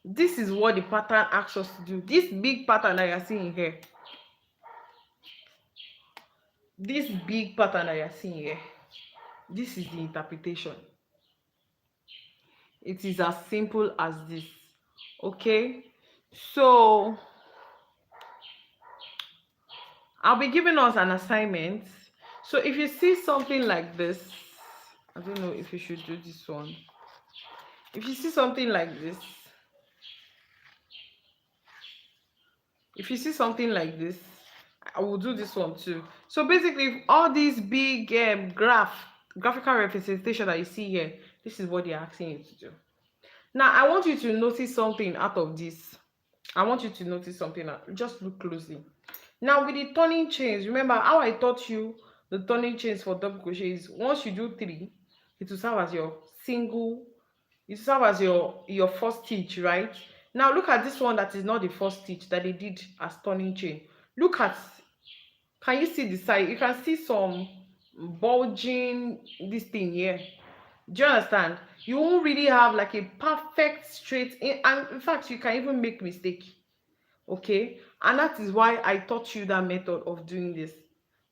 this is what the pattern asks us to do. This big pattern that you're seeing here, this big pattern that you're seeing here, this is the interpretation. It is as simple as this. Okay, so I'll be giving us an assignment. So if you see something like this, I don't know if you should do this one. If you see something like this, I will do this one too. So basically all these big graphical representation that you see here, this is what they're asking you to do. Now I want you to notice something out of this. Just look closely. Now with the turning chains, remember how I taught you the turning chains for double crochet is once you do 3, it will serve as your single, it will serve as your first stitch, right? Now look at this one that is not the first stitch that they did as turning chain. Look at, can you see the side? You can see some bulging this thing here. Do you understand? You won't really have like a perfect straight in, and in fact you can even make mistake. Okay, and that is why I taught you that method of doing this.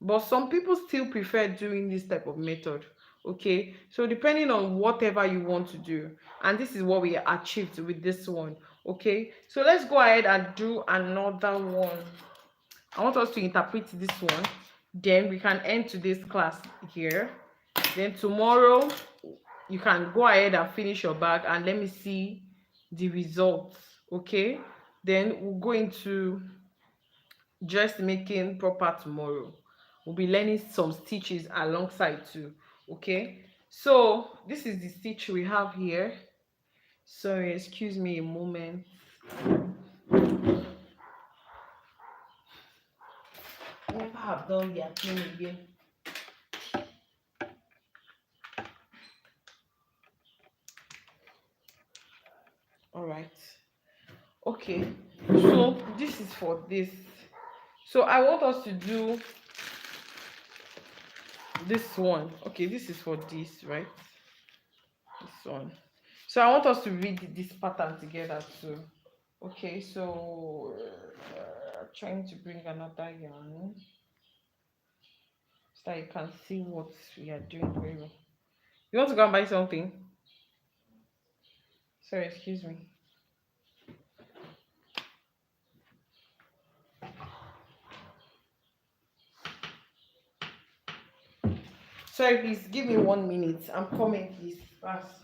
But some people still prefer doing this type of method. Okay, so depending on whatever you want to do, and this is what we achieved with this one. Okay, so let's go ahead and do another one. I want us to interpret this one, then we can end today's class here. Then tomorrow you can go ahead and finish your bag and let me see the results. Okay, then we'll go into dressmaking proper tomorrow. We'll be learning some stitches alongside too. Okay, so this is the stitch we have here. Sorry, excuse me a moment. Never have done their thing again. All right, okay, so this is for this. So I want us to do this one. Okay, this is for this, right? This one. So I want us to read this pattern together too. Okay, so trying to bring another yarn so that you can see what we are doing very well. You want to go and buy something? Sorry, excuse me. Sorry, please give me 1 minute. I'm coming, please. Fast.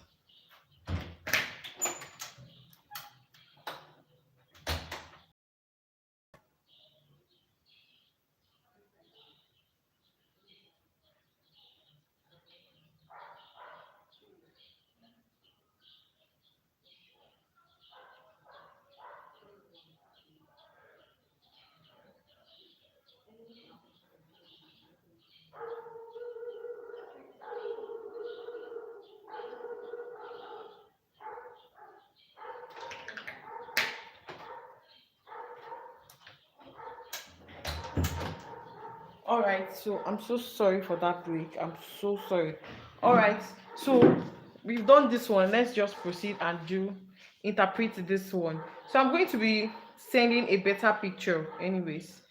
All right, so I'm so sorry for that break. I'm so sorry. All right, so we've done this one. Let's just proceed and interpret this one. So I'm going to be sending a better picture anyways.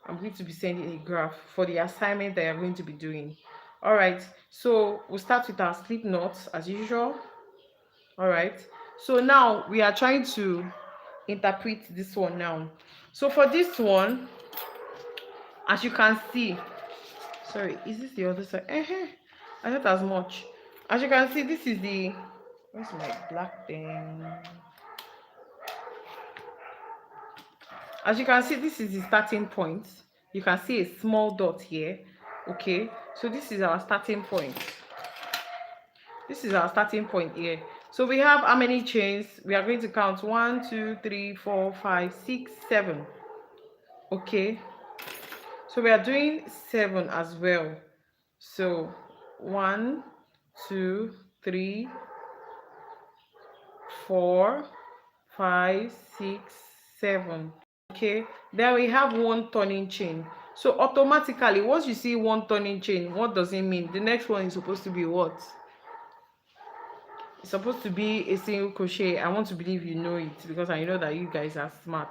I'm going to be sending a graph for the assignment that you're going to be doing. All right, so we'll start with our slip knots as usual. All right, so now we are trying to interpret this one now. So for this one, as you can see, sorry, is this the other side? I thought as much. As you can see, this is the, where's my black thing? As you can see, this is the starting point. You can see a small dot here. Okay, so this is our starting point. This is our starting point here. So we have how many chains? We are going to count 1, 2, 3, 4, 5, 6, 7. Okay, so we are doing 7 as well. So 1, 2, 3, 4, 5, 6, 7. Okay, then we have 1 turning chain. So automatically, once you see 1 turning chain, what does it mean? The next one is supposed to be what? It's supposed to be a single crochet. I want to believe you know it because I know that you guys are smart.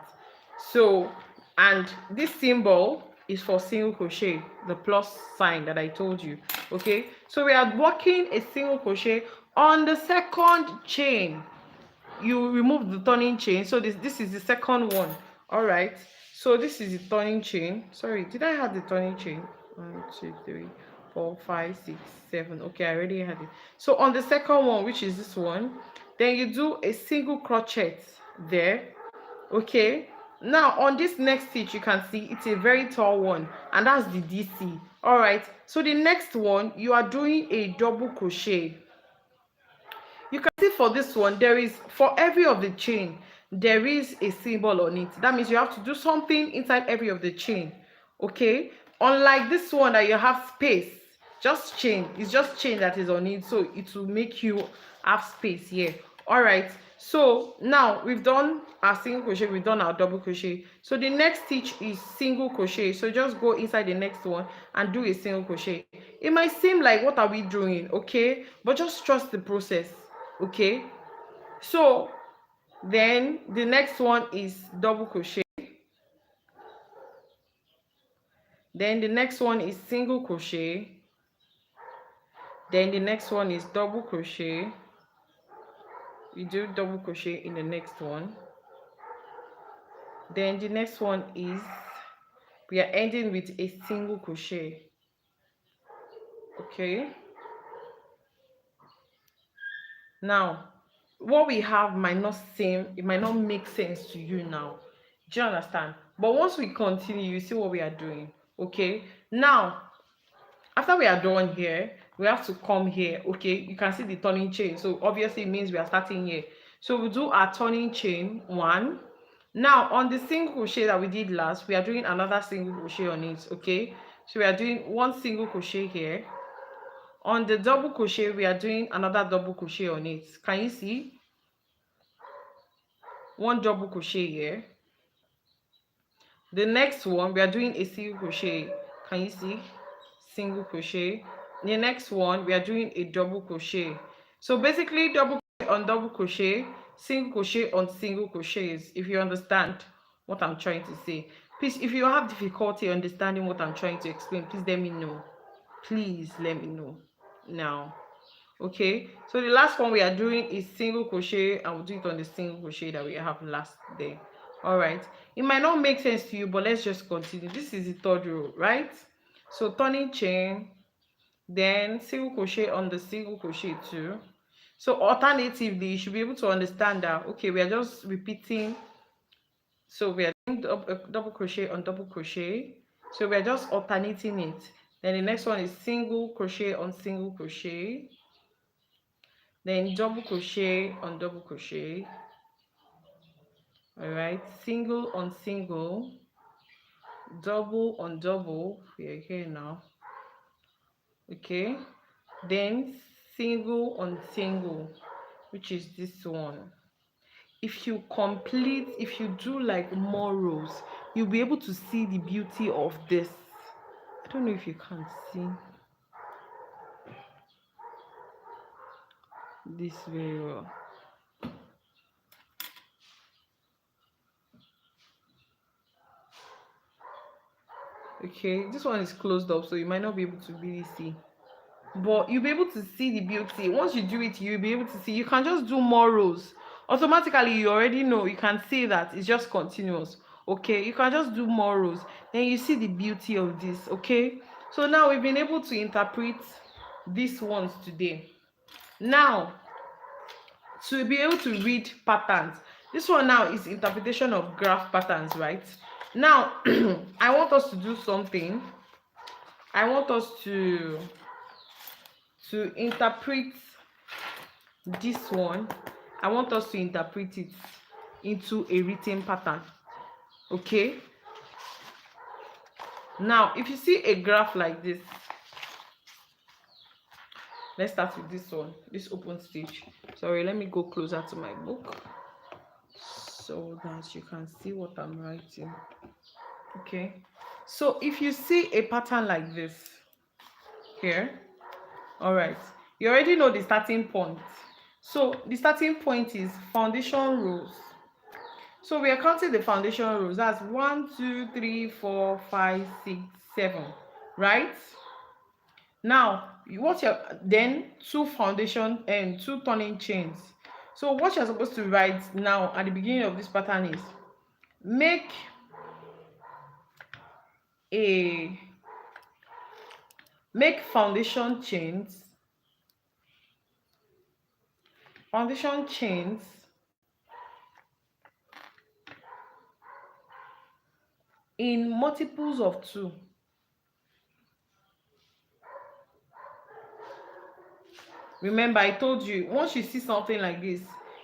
So, and this symbol is for single crochet, the plus sign that I told you. Okay, so we are working a single crochet on the second chain. You remove the turning chain, so this is the second one. All right, so this is the turning chain. Sorry, did I have the turning chain? 1, 2, 3, 4, 5, 6, 7. Okay, I already had it. So on the second one, which is this one, then you do a single crochet there. Okay, now on this next stitch, you can see it's a very tall one, and that's the DC. All right, so the next one, you are doing a double crochet. You can see for this one, there is, for every of the chain, there is a symbol on it. That means you have to do something inside every of the chain. Okay, unlike this one that you have space, just chain, it's just chain that is on it, so it will make you have space here. All right, so now we've done our single crochet, we've done our double crochet. So the next stitch is single crochet, so just go inside the next one and do a single crochet. It might seem like, what are we doing? Okay, but just trust the process. Okay, so then the next one is double crochet. Then the next one is single crochet. Then the next one is double crochet. We do double crochet in the next one. Then the next one is, we are ending with a single crochet. Okay, now what we have might not seem, it might not make sense to you now, do you understand? But once we continue, you see what we are doing. Okay, now after we are done here, we have to come here. Okay, you can see the turning chain, so obviously it means we are starting here. So we do our turning chain 1. Now on the single crochet that we did last, we are doing another single crochet on it. Okay, so we are doing 1 single crochet here. On the double crochet, we are doing another double crochet on it. Can you see? 1 double crochet here. The next one, we are doing a single crochet. Can you see? Single crochet. The next one, we are doing a double crochet. So basically, double crochet on double crochet, single crochet on single crochets, if you understand what I'm trying to say. Please, if you have difficulty understanding what I'm trying to explain, please let me know. Please let me know now. Okay, so the last one we are doing is single crochet, and we'll do it on the single crochet that we have last day. All right, it might not make sense to you, but let's just continue. This is the 3rd row, right? So turning chain, then single crochet on the single crochet too. So alternatively, you should be able to understand that, okay, we are just repeating. So we are doing double crochet on double crochet, so we are just alternating it. Then the next one is single crochet on single crochet, then double crochet on double crochet. All right, single on single, double on double. We are here now. Okay, then single on single, which is this one. If you complete, if you do like more rows, you'll be able to see the beauty of this. I don't know if you can see this very well. Okay, this one is closed up, so you might not be able to really see, but you'll be able to see the beauty. Once you do it, you'll be able to see. You can just do more rows automatically. You already know, you can see that it's just continuous. Okay, you can just do more rows, then you see the beauty of this. Okay, so now we've been able to interpret these ones today. Now, to be able to read patterns, this one now is interpretation of graph patterns, right? Now I want us to do something. I want us to interpret this one. I want us to interpret it into a written pattern. Okay, now if you see a graph like this, let's start with this one, this open stitch. Sorry, let me go closer to my book so that you can see what I'm writing. Okay, so if you see a pattern like this here, all right, you already know the starting point. So the starting point is foundation rows. So we are counting the foundation rows. That's 1 2 3 4 5 6 7, right? Now what you're, then 2 foundation and 2 turning chains. So what you're supposed to write now at the beginning of this pattern is make foundation chains in multiples of 2. Remember, I told you, once you see something like this,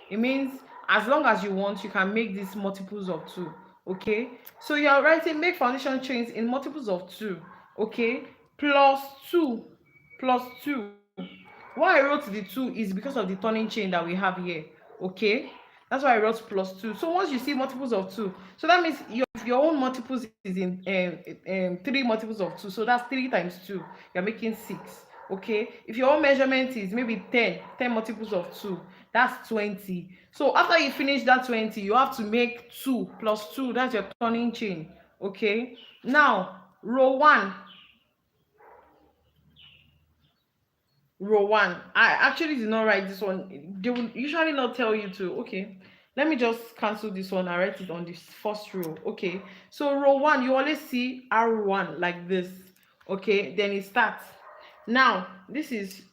it means as long as you want, you can make these multiples of 2. Okay, so you are writing make foundation chains in multiples of 2. Okay, plus 2. Why I wrote the 2 is because of the turning chain that we have here. Okay, that's why I wrote plus 2. So once you see multiples of 2, so that means your own multiples is in 3 multiples of 2. So that's 3 times 2. You're making 6. Okay, if your own measurement is maybe 10 multiples of 2, that's 20. So after you finish that 20, you have to make 2 plus 2. That's your turning chain. Okay, now row 1, row 1. I actually did not write this one. They will usually not tell you to. Okay, let me just cancel this one and write it on this first row. Okay, so row 1, you always see R1 like this. Okay, then it starts. Now this is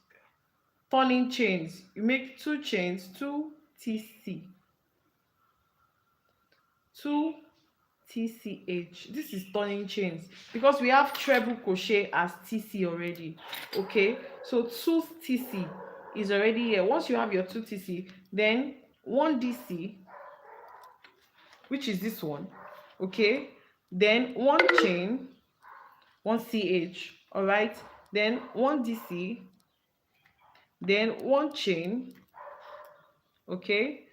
turning chains. You make 2 chains, 2 TC, 2 TCH. This is turning chains because we have treble crochet as TC already. Okay, so 2 TC is already here. Once you have your 2 TC, then 1 DC, which is this one. Okay, then 1 chain, 1 CH. All right, then 1 DC, then 1 chain. Okay,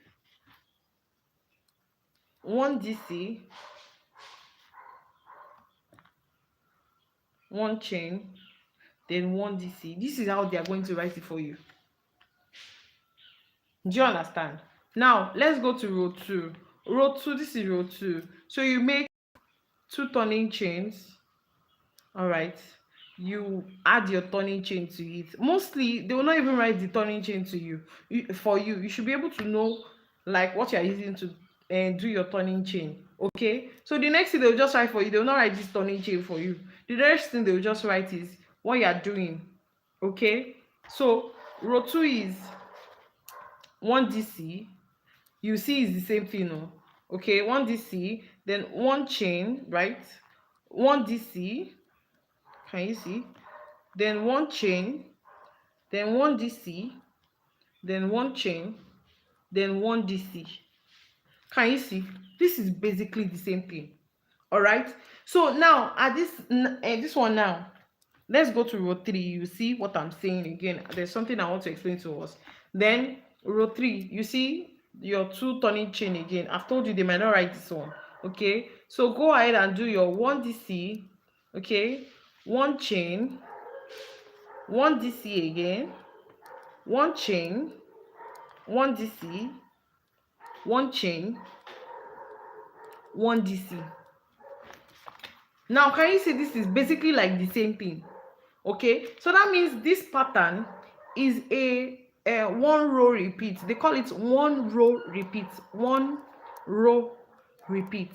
1 DC, 1 chain, then 1 DC. This is how they are going to write it for you. Do you understand? Now let's go to row 2. Row 2, this is row 2. So you make 2 turning chains. All right, you add your turning chain to it. Mostly they will not even write the turning chain to you. For you, you should be able to know like what you are using to do your turning chain. Okay, so the next thing they will just write for you, they will not write this turning chain for you. The next thing they will just write is what you are doing. Okay, so row 2 is 1 DC. You see it's the same thing. No? Okay, 1 DC, then 1 chain, right? 1 DC, can you see? Then 1 chain, then 1 DC, then 1 chain, then 1 DC. Can you see? This is basically the same thing. All right, so now at this one now, let's go to row 3. You see what I'm saying again. There's something I want to explain to us. Then row 3, you see your 2 turning chain again. I've told you they might not write this one. Okay, so go ahead and do your 1 DC. Okay, 1 chain, 1 DC again, 1 chain, 1 DC, 1 chain, 1 DC. Now can you see this is basically like the same thing? Okay, so that means this pattern is a 1 row repeat. They call it 1 row repeat. 1 row repeat.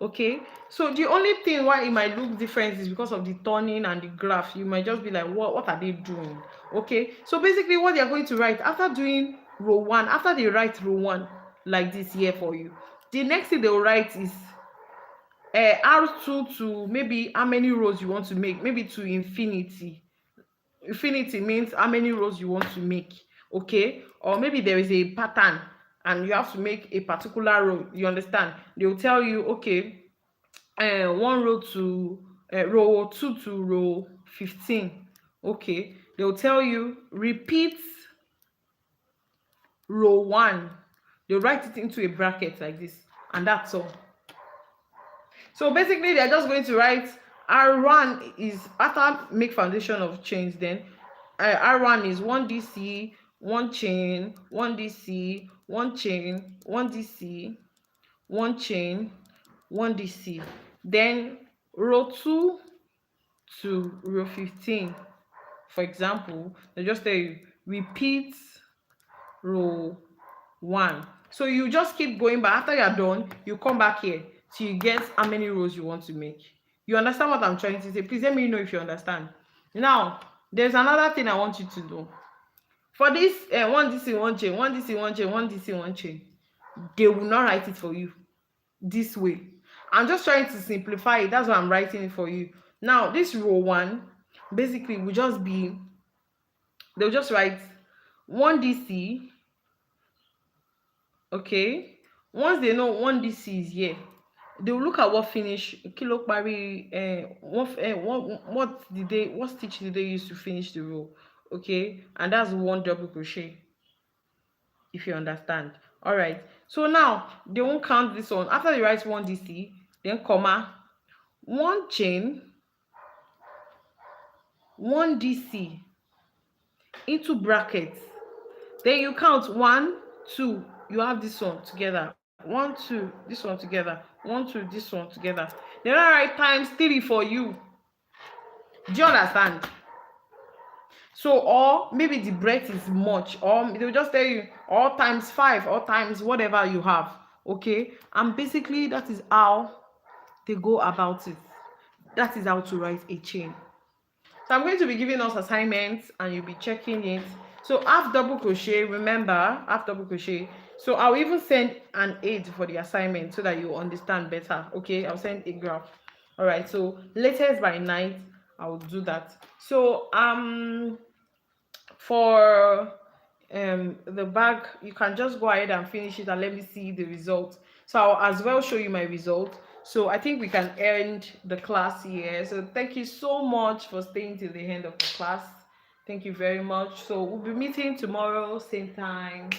Okay, so the only thing why it might look different is because of the turning and the graph. You might just be like, what are they doing? Okay, so basically what they are going to write after doing row 1, after they write row 1 like this here for you, the next thing they will write is R2 to maybe how many rows you want to make, maybe to infinity. Infinity means how many rows you want to make. Okay, or maybe there is a pattern and you have to make a particular row. You understand? They will tell you, okay, 1 row to row 2 to row 15. Okay, they will tell you repeat row 1. They'll write it into a bracket like this, and that's all. So basically they're just going to write R1 is after make foundation of chains. Then R1 is 1 DC, 1 chain, 1 DC, 1 chain, 1 DC, 1 chain, 1 DC. Then row 2 to row 15, for example, they just tell you repeat row 1. So you just keep going back. After you're done, you come back here till you get how many rows you want to make. You understand what I'm trying to say? Please let me know if you understand. Now there's another thing I want you to do. For this 1 DC 1 chain, 1 DC 1 chain, 1 DC 1 chain, they will not write it for you this way. I'm just trying to simplify it. That's why I'm writing it for you. Now this row 1 basically will just be, they'll just write 1 DC. Okay, once they know 1 DC is here, they will look at what finish kilo pari what stitch did they use to finish the row. Okay, and that's 1 double crochet, if you understand. All right, so now they won't count this one. After they write 1 DC, then comma, 1 chain, 1 DC into brackets, then you count 1 2, you have this one together, 1 2, this one together, 1 2, this one together. Then I write times 3 for you. Do you understand? So, or maybe the breadth is much, or they will just tell you all times 5 or times whatever you have. Okay, and basically that is how they go about it. That is how to write a chain. So I'm going to be giving us assignments and you'll be checking it. So half double crochet, remember, half double crochet. So I'll even send an aid for the assignment so that you understand better. Okay, I'll send a graph. All right, so latest by night I'll do that. So for the bag, you can just go ahead and finish it and let me see the result. So I'll as well show you my result. So I think we can end the class here. So thank you so much for staying till the end of the class. Thank you very much. So we'll be meeting tomorrow same time.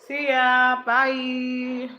See ya. Bye.